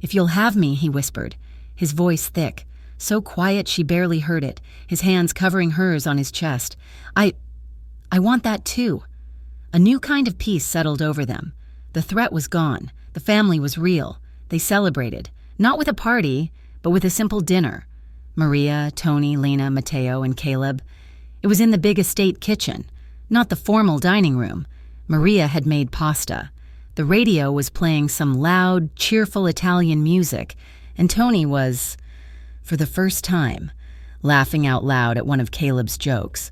If you'll have me, he whispered, his voice thick, so quiet she barely heard it, his hands covering hers on his chest. I want that too. A new kind of peace settled over them. The threat was gone. The family was real. They celebrated, not with a party, but with a simple dinner. Maria, Tony, Lena, Mateo, and Caleb. It was in the big estate kitchen, not the formal dining room. Maria had made pasta. The radio was playing some loud, cheerful Italian music, and Tony was, for the first time, laughing out loud at one of Caleb's jokes.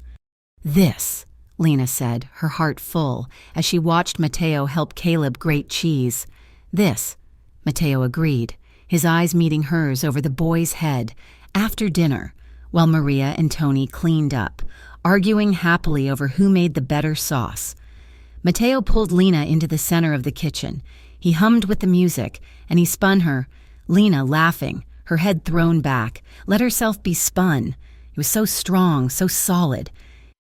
This, Lena said, her heart full, as she watched Mateo help Caleb grate cheese. This, Mateo agreed, his eyes meeting hers over the boy's head, after dinner, while Maria and Tony cleaned up, arguing happily over who made the better sauce. Mateo pulled Lena into the center of the kitchen. He hummed with the music, and he spun her, Lena laughing, her head thrown back, let herself be spun. It was so strong, so solid.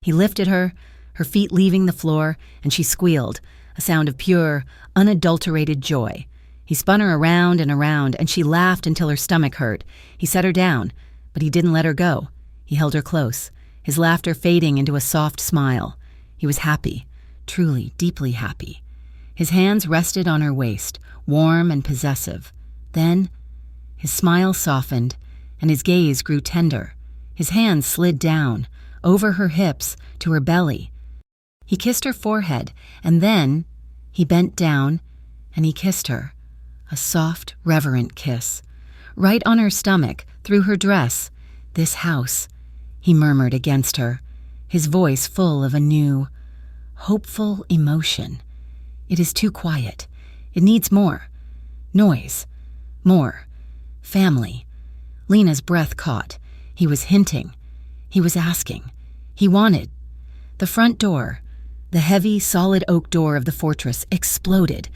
He lifted her, her feet leaving the floor, and she squealed, a sound of pure, unadulterated joy. He spun her around, and she laughed until her stomach hurt. He set her down, but he didn't let her go. He held her close, his laughter fading into a soft smile. He was happy. Truly, deeply happy. His hands rested on her waist, warm and possessive. Then, his smile softened, and his gaze grew tender. His hands slid down, over her hips, to her belly. He kissed her forehead, and then he bent down, and he kissed her. A soft, reverent kiss. Right on her stomach, through her dress. This house, he murmured against her, his voice full of a new, hopeful emotion. It is too quiet. It needs more. Noise. More. Family. Lena's breath caught. He was hinting. He was asking. He wanted. The front door, the heavy, solid oak door of the fortress, exploded.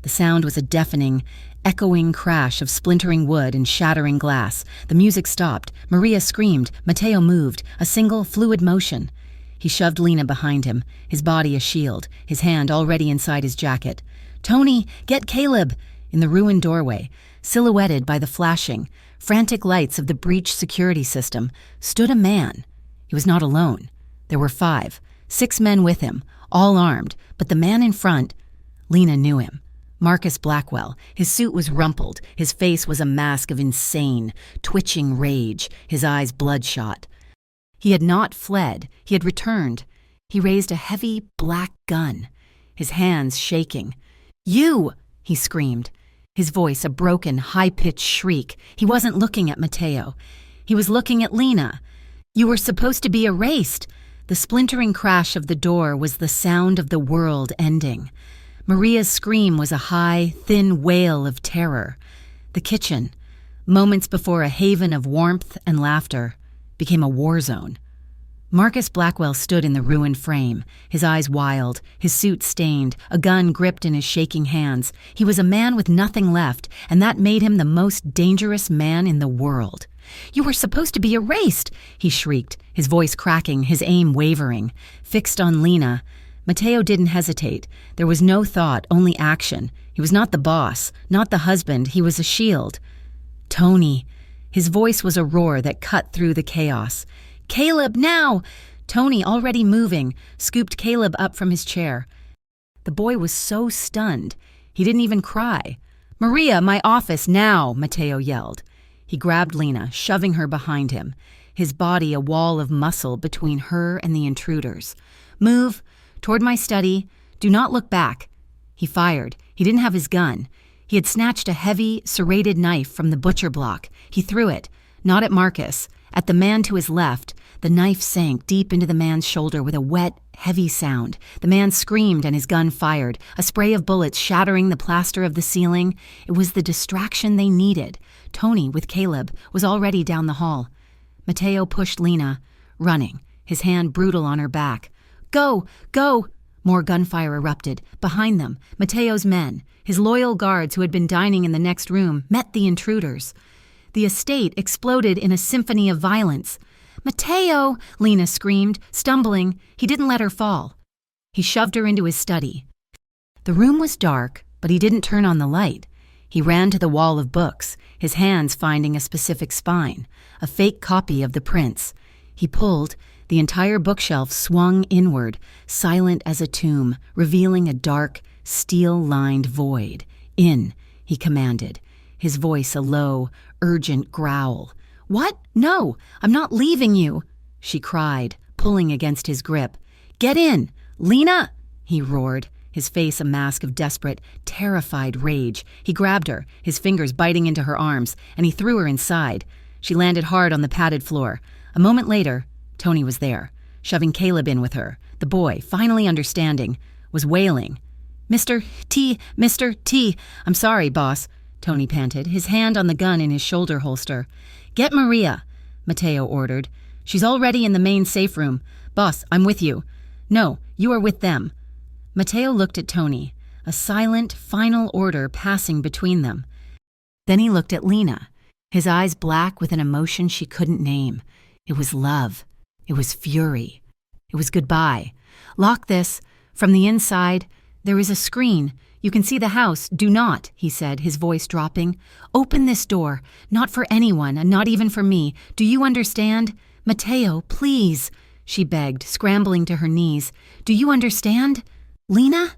The sound was a deafening, echoing crash of splintering wood and shattering glass. The music stopped. Maria screamed. Mateo moved. A single, fluid motion. He shoved Lena behind him, his body a shield, his hand already inside his jacket. "Tony, get Caleb!" In the ruined doorway, silhouetted by the flashing, frantic lights of the breached security system, stood a man. He was not alone. There were 5, 6 men with him, all armed, but the man in front, Lena knew him. Marcus Blackwell. His suit was rumpled. His face was a mask of insane, twitching rage, his eyes bloodshot. He had not fled. He had returned. He raised a heavy, black gun, his hands shaking. "You!" he screamed, his voice a broken, high-pitched shriek. He wasn't looking at Mateo. He was looking at Lena. "You were supposed to be erased." The splintering crash of the door was the sound of the world ending. Maria's scream was a high, thin wail of terror. The kitchen, moments before a haven of warmth and laughter, became a war zone. Marcus Blackwell stood in the ruined frame, his eyes wild, his suit stained, a gun gripped in his shaking hands. He was a man with nothing left, and that made him the most dangerous man in the world. "You were supposed to be erased!" he shrieked, his voice cracking, his aim wavering. Fixed on Lena, Mateo didn't hesitate. There was no thought, only action. He was not the boss, not the husband, he was a shield. "Tony!" His voice was a roar that cut through the chaos. "Caleb, now! Tony, already moving, scooped Caleb up from his chair. The boy was so stunned, he didn't even cry. "Maria, my office, now!" Mateo yelled. He grabbed Lena, shoving her behind him, his body a wall of muscle between her and the intruders. "Move, toward my study. Do not look back." He fired. He didn't have his gun. He had snatched a heavy, serrated knife from the butcher block. He threw it, not at Marcus. At the man to his left, the knife sank deep into the man's shoulder with a wet, heavy sound. The man screamed and his gun fired, a spray of bullets shattering the plaster of the ceiling. It was the distraction they needed. Tony, with Caleb, was already down the hall. Mateo pushed Lena, running, his hand brutal on her back. "Go! Go!" More gunfire erupted. Behind them, Mateo's men, his loyal guards who had been dining in the next room, met the intruders. The estate exploded in a symphony of violence. "Mateo!" Lena screamed, stumbling. He didn't let her fall. He shoved her into his study. The room was dark, but he didn't turn on the light. He ran to the wall of books, his hands finding a specific spine, a fake copy of The Prince. He pulled. The entire bookshelf swung inward, silent as a tomb, revealing a dark, steel-lined void. "In," he commanded, his voice a low, urgent growl. "What? No, I'm not leaving you," she cried, pulling against his grip. "Get in! Lena!" he roared, his face a mask of desperate, terrified rage. He grabbed her, his fingers biting into her arms, and he threw her inside. She landed hard on the padded floor. A moment later, Tony was there, shoving Caleb in with her. The boy, finally understanding, was wailing. Mr. T, I'm sorry, boss," Tony panted, his hand on the gun in his shoulder holster. "Get Maria," Mateo ordered. "She's already in the main safe room. Boss, I'm with you." "No, you are with them." Mateo looked at Tony, a silent, final order passing between them. Then he looked at Lena, his eyes black with an emotion she couldn't name. It was love. It was fury. It was goodbye. "Lock this. From the inside, there is a screen. You can see the house. Do not," he said, his voice dropping. "Open this door. Not for anyone, and not even for me. Do you understand? Mateo, please," she begged, scrambling to her knees. "Do you understand? Lena?"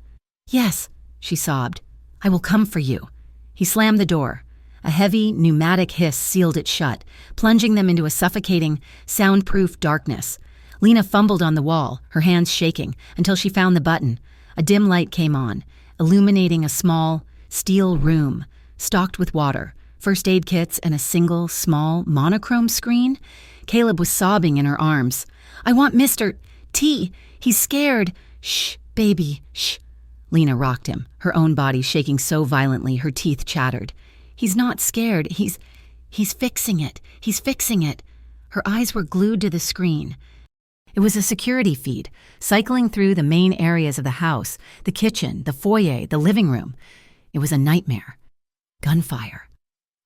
"Yes," she sobbed. "I will come for you." He slammed the door. A heavy, pneumatic hiss sealed it shut, plunging them into a suffocating, soundproof darkness. Lena fumbled on the wall, her hands shaking, until she found the button. A dim light came on, illuminating a small, steel room, stocked with water, first aid kits, and a single, small, monochrome screen. Caleb was sobbing in her arms. "I want Mr. T. He's scared." "Shh, baby, shh." Lena rocked him, her own body shaking so violently her teeth chattered. "He's not scared. He's fixing it. He's fixing it." Her eyes were glued to the screen. It was a security feed, cycling through the main areas of the house, the kitchen, the foyer, the living room. It was a nightmare. Gunfire.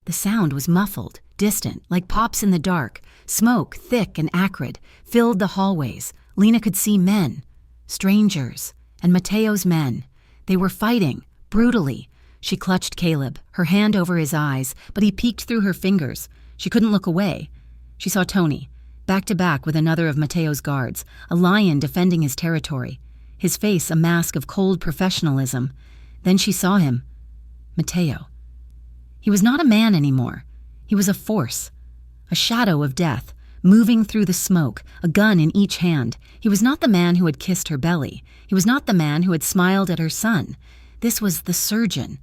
The sound was muffled, distant, like pops in the dark. Smoke, thick and acrid, filled the hallways. Lena could see men, strangers, and Mateo's men. They were fighting, brutally. She clutched Caleb, her hand over his eyes, but he peeked through her fingers. She couldn't look away. She saw Tony, back to back with another of Mateo's guards, a lion defending his territory, his face a mask of cold professionalism. Then she saw him. Mateo. He was not a man anymore. He was a force, a shadow of death, moving through the smoke, a gun in each hand. He was not the man who had kissed her belly. He was not the man who had smiled at her son. This was the surgeon.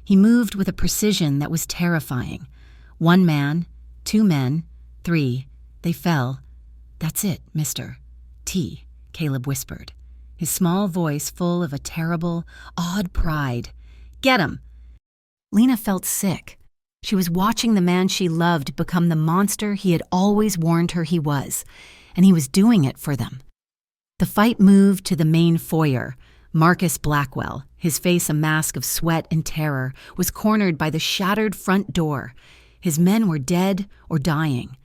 He moved with a precision that was terrifying. One man, two men, three. They fell. "That's it, Mr. T," Caleb whispered, his small voice full of a terrible, awed pride. "Get him!" Lena felt sick. She was watching the man she loved become the monster he had always warned her he was, and he was doing it for them. The fight moved to the main foyer. Marcus Blackwell, his face a mask of sweat and terror, was cornered by the shattered front door. His men were dead or dying.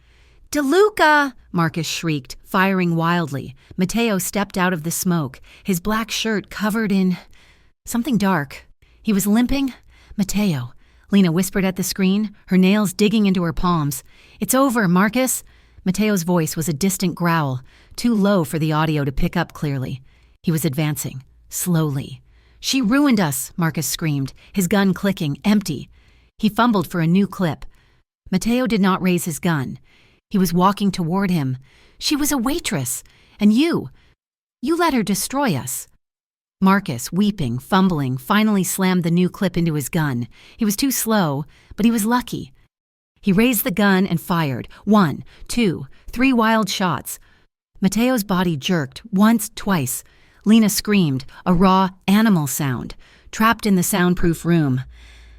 "DeLuca!" Marcus shrieked, firing wildly. Mateo stepped out of the smoke, his black shirt covered in something dark. He was limping. "Mateo," Lena whispered at the screen, her nails digging into her palms. "It's over, Marcus." Mateo's voice was a distant growl. too low for the audio to pick up clearly. He was advancing, slowly. "She ruined us," Marcus screamed, his gun clicking, empty. He fumbled for a new clip. Mateo did not raise his gun. He was walking toward him. "She was a waitress, and you let her destroy us." Marcus, weeping, fumbling, finally slammed the new clip into his gun. He was too slow, but he was lucky. He raised the gun and fired. 1, 2, 3 wild shots. Mateo's body jerked, once, twice. Lena screamed, a raw animal sound, trapped in the soundproof room.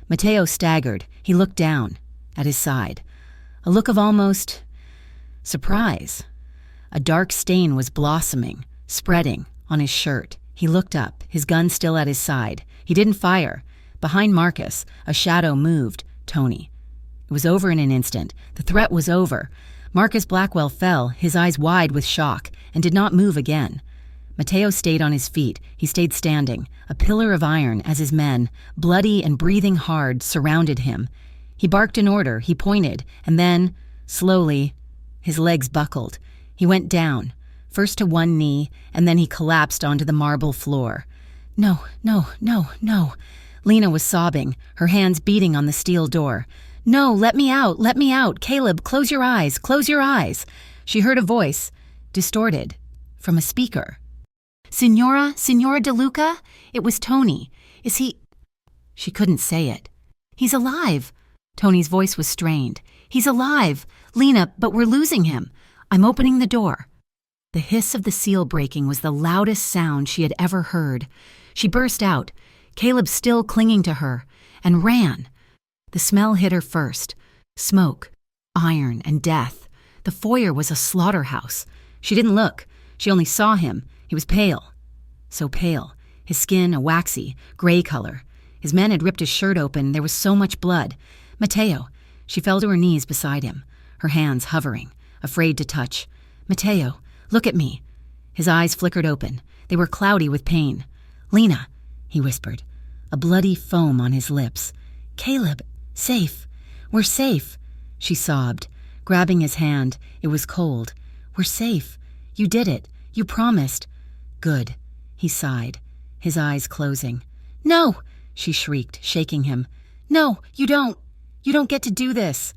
Mateo staggered. He looked down, at his side. A look of almost surprise. A dark stain was blossoming, spreading, on his shirt. He looked up, his gun still at his side. He didn't fire. Behind Marcus, a shadow moved, Tony. It was over in an instant. The threat was over. Marcus Blackwell fell, his eyes wide with shock, and did not move again. Mateo stayed on his feet. He stayed standing, a pillar of iron, as his men, bloody and breathing hard, surrounded him. He barked an order, he pointed, and then, slowly, his legs buckled. He went down, first to one knee, and then he collapsed onto the marble floor. "No, no, no, no." Lena was sobbing, her hands beating on the steel door. "No, let me out, let me out. Caleb, close your eyes, close your eyes." She heard a voice, distorted, from a speaker. Signora DeLuca? It was Tony. Is he—" She couldn't say it. "He's alive." Tony's voice was strained. "He's alive. Lena, but we're losing him. I'm opening the door." The hiss of the seal breaking was the loudest sound she had ever heard. She burst out, Caleb still clinging to her, and ran. The smell hit her first. Smoke, iron, and death. The foyer was a slaughterhouse. She didn't look. She only saw him. He was pale. So pale. His skin a waxy, gray color. His men had ripped his shirt open. There was so much blood. Mateo. She fell to her knees beside him, her hands hovering, afraid to touch. "Mateo, look at me." His eyes flickered open. They were cloudy with pain. "Lena," he whispered, a bloody foam on his lips. "Caleb, safe. We're safe," she sobbed, grabbing his hand. It was cold. "We're safe. You did it. You promised." "Good," he sighed, his eyes closing. "No," she shrieked, shaking him. "No, you don't. You don't get to do this.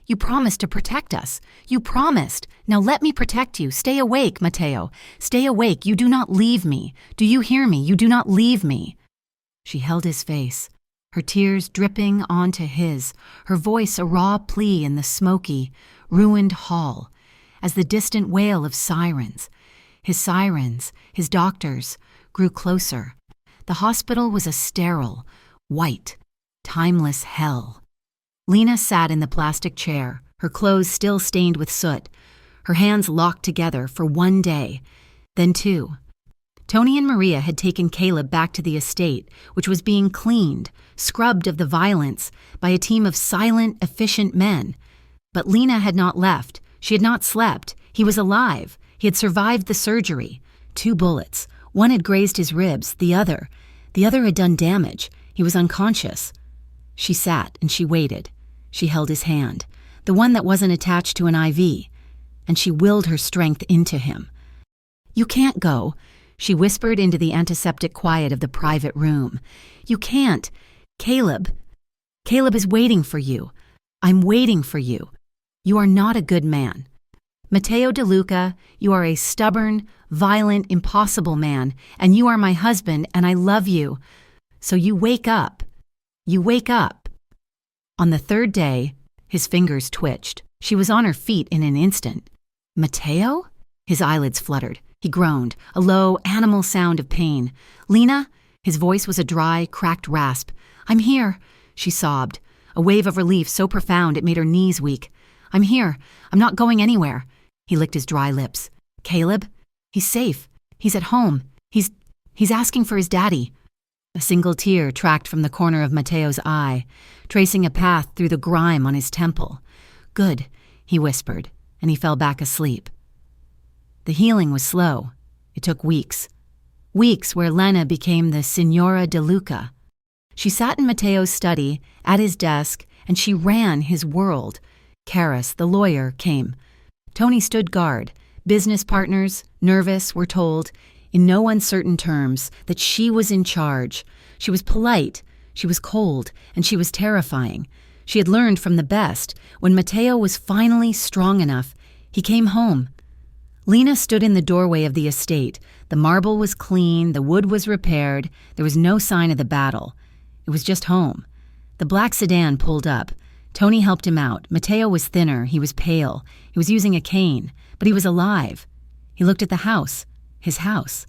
You promised to protect us. You promised. Now let me protect you. Stay awake, Mateo. Stay awake. You do not leave me. Do you hear me? You do not leave me." She held his face, her tears dripping onto his, her voice a raw plea in the smoky, ruined hall, as the distant wail of sirens, his doctors, grew closer. The hospital was a sterile, white, timeless hell. Lena sat in the plastic chair, her clothes still stained with soot, her hands locked together for 1 day, then 2. Tony and Maria had taken Caleb back to the estate, which was being cleaned, scrubbed of the violence, by a team of silent, efficient men. But Lena had not left. She had not slept. He was alive. He had survived the surgery. 2 bullets. One had grazed his ribs, the other had done damage. He was unconscious. She sat and she waited. She held his hand, the one that wasn't attached to an IV, and she willed her strength into him. "You can't go," she whispered into the antiseptic quiet of the private room. "You can't. Caleb is waiting for you. I'm waiting for you. You are not a good man. Mateo DeLuca, you are a stubborn, violent, impossible man, and you are my husband, and I love you. So you wake up. You wake up." On the 3rd day, his fingers twitched. She was on her feet in an instant. "Mateo?" His eyelids fluttered. He groaned, a low, animal sound of pain. "Lena?" His voice was a dry, cracked rasp. "I'm here," she sobbed, a wave of relief so profound it made her knees weak. "I'm here. I'm not going anywhere." He licked his dry lips. "Caleb? He's safe. He's at home. He's asking for his daddy." A single tear tracked from the corner of Mateo's eye, tracing a path through the grime on his temple. "Good," he whispered, and he fell back asleep. The healing was slow. It took weeks. Weeks where Lena became the Signora DeLuca. She sat in Mateo's study, at his desk, and she ran his world. Karis, the lawyer, came. Tony stood guard, Business partners, nervous, were told, in no uncertain terms, that she was in charge. She was polite, she was cold, and she was terrifying. She had learned from the best. When Matteo was finally strong enough, he came home. Lena stood in the doorway of the estate. The marble was clean, the wood was repaired, there was no sign of the battle. It was just home. The black sedan pulled up. Tony helped him out. Matteo was thinner, he was pale, he was using a cane, but he was alive. He looked at the house, his house,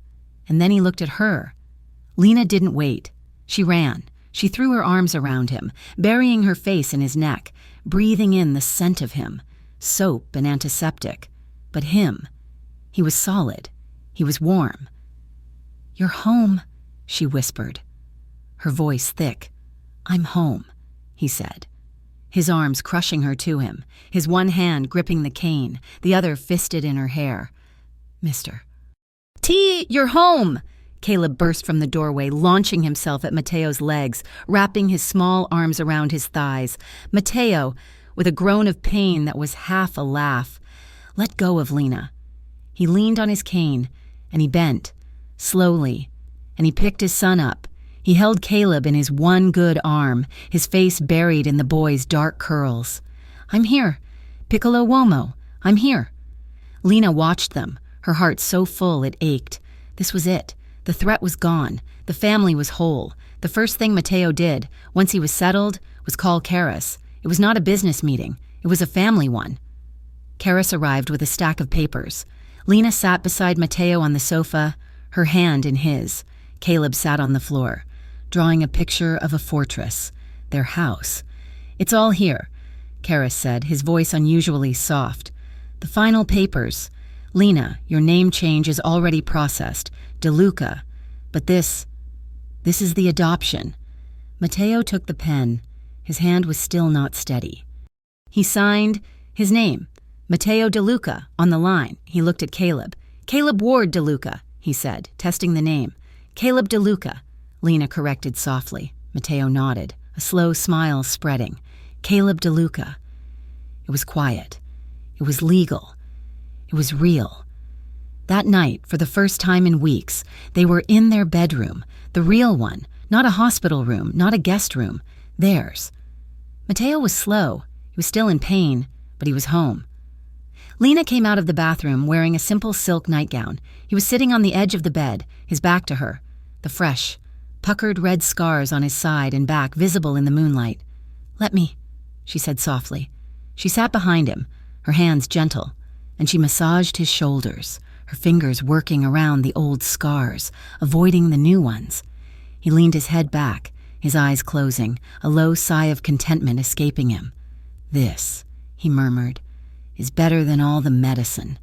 and then he looked at her. Lena didn't wait. She ran. She threw her arms around him, burying her face in his neck, breathing in the scent of him, soap and antiseptic. But him, he was solid. He was warm. "You're home," she whispered, her voice thick. "I'm home," he said, his arms crushing her to him, his one hand gripping the cane, the other fisted in her hair. "Mister." "T, you're home!" Caleb burst from the doorway, launching himself at Matteo's legs, wrapping his small arms around his thighs. Matteo, with a groan of pain that was half a laugh, let go of Lena. He leaned on his cane, and he bent, slowly, and he picked his son up. He held Caleb in his one good arm, his face buried in the boy's dark curls. "I'm here. Piccolo Uomo, I'm here." Lena watched them, her heart so full it ached. This was it. The threat was gone. The family was whole. The first thing Matteo did, once he was settled, was call Karis. It was not a business meeting. It was a family one. Karis arrived with a stack of papers. Lena sat beside Matteo on the sofa, her hand in his. Caleb sat on the floor, drawing a picture of a fortress, their house. "It's all here," Karis said, his voice unusually soft. "The final papers. Lena, your name change is already processed. DeLuca. But this is the adoption." Matteo took the pen. His hand was still not steady. He signed his name, Matteo DeLuca, on the line. He looked at Caleb. "Caleb Ward DeLuca," he said, testing the name. "Caleb DeLuca," Lena corrected softly. Matteo nodded, a slow smile spreading. "Caleb DeLuca." It was quiet. It was legal. It was real. That night, for the first time in weeks, they were in their bedroom, the real one, not a hospital room, not a guest room, theirs. Matteo was slow. He was still in pain, but he was home. Lena came out of the bathroom wearing a simple silk nightgown. He was sitting on the edge of the bed, his back to her, the fresh, puckered red scars on his side and back visible in the moonlight. "Let me," she said softly. She sat behind him, her hands gentle, and she massaged his shoulders, her fingers working around the old scars, avoiding the new ones. He leaned his head back, his eyes closing, a low sigh of contentment escaping him. "This," he murmured, "is better than all the medicine."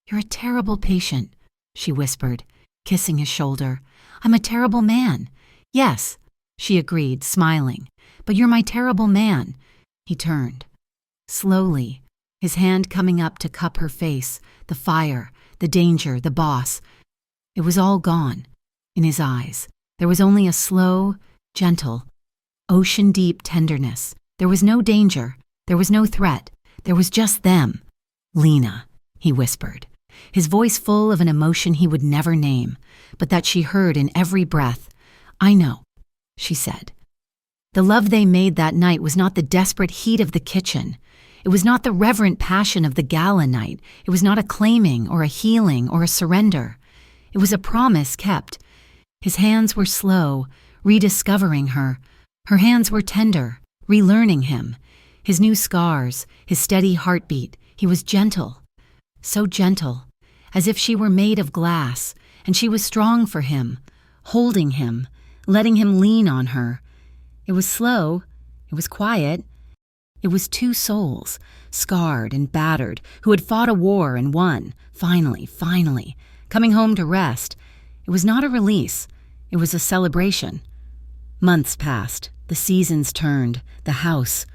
"You're a terrible patient," she whispered, kissing his shoulder. "I'm a terrible man." "Yes," she agreed, smiling, "but you're my terrible man." He turned. Slowly, his hand coming up to cup her face, the fire, the danger, the boss. It was all gone. In his eyes, there was only a slow, gentle, ocean-deep tenderness. There was no danger. There was no threat. There was just them. "Lena," he whispered, his voice full of an emotion he would never name, but that she heard in every breath. "I know," she said. The love they made that night was not the desperate heat of the kitchen. It was not the reverent passion of the gala night. It was not a claiming or a healing or a surrender. It was a promise kept. His hands were slow, rediscovering her. Her hands were tender, relearning him. His new scars, his steady heartbeat. He was gentle, so gentle, as if she were made of glass, and she was strong for him, holding him, letting him lean on her. It was slow. It was quiet. It was two souls, scarred and battered, who had fought a war and won, finally, coming home to rest. It was not a release. It was a celebration. Months passed. The seasons turned. The house,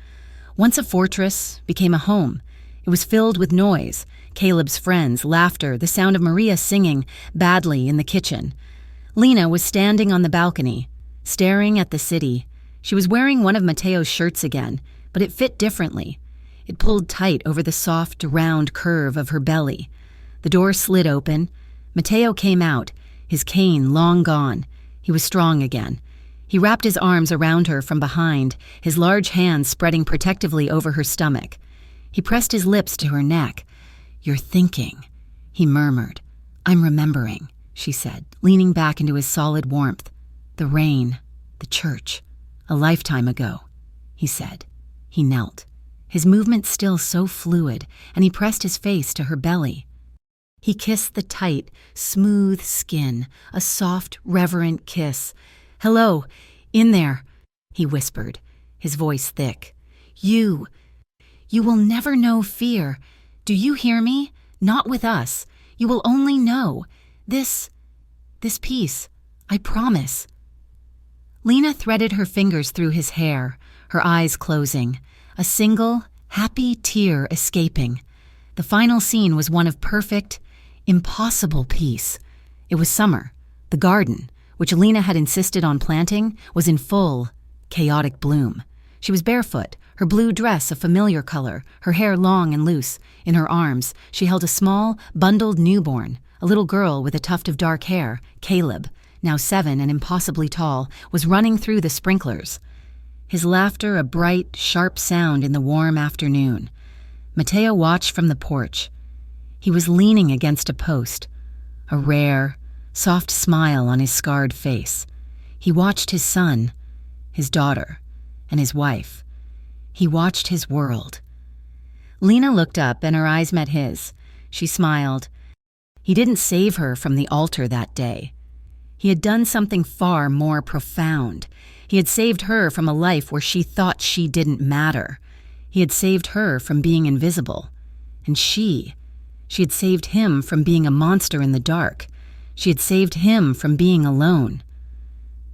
once a fortress, became a home. It was filled with noise, Caleb's friends, laughter, the sound of Maria singing badly in the kitchen. Lena was standing on the balcony, staring at the city. She was wearing one of Matteo's shirts again, but it fit differently. It pulled tight over the soft, round curve of her belly. The door slid open. Mateo came out, his cane long gone. He was strong again. He wrapped his arms around her from behind, his large hands spreading protectively over her stomach. He pressed his lips to her neck. "You're thinking," he murmured. "I'm remembering," she said, leaning back into his solid warmth. "The rain, the church, a lifetime ago," he said. He knelt, his movement still so fluid, and he pressed his face to her belly. He kissed the tight, smooth skin, a soft, reverent kiss. "Hello, in there," he whispered, his voice thick. You will never know fear. Do you hear me? Not with us. You will only know. This peace. I promise." Lena threaded her fingers through his hair, her eyes closing, a single, happy tear escaping. The final scene was one of perfect, impossible peace. It was summer. The garden, which Lena had insisted on planting, was in full, chaotic bloom. She was barefoot, her blue dress a familiar color, her hair long and loose. In her arms, she held a small, bundled newborn. A little girl with a tuft of dark hair, Caleb, now 7 and impossibly tall, was running through the sprinklers. His laughter a bright, sharp sound in the warm afternoon. Mateo watched from the porch. He was leaning against a post, a rare, soft smile on his scarred face. He watched his son, his daughter, and his wife. He watched his world. Lena looked up and her eyes met his. She smiled. He didn't save her from the altar that day. He had done something far more profound. He had saved her from a life where she thought she didn't matter. He had saved her from being invisible. And she had saved him from being a monster in the dark. She had saved him from being alone.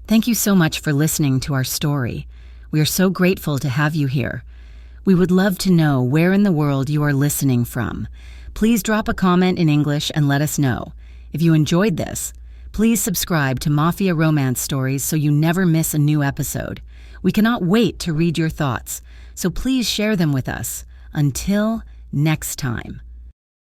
Thank you so much for listening to our story. We are so grateful to have you here. We would love to know where in the world you are listening from. Please drop a comment in English and let us know. If you enjoyed this, please subscribe to Mafia Romance Stories so you never miss a new episode. We cannot wait to read your thoughts, so please share them with us. Until next time.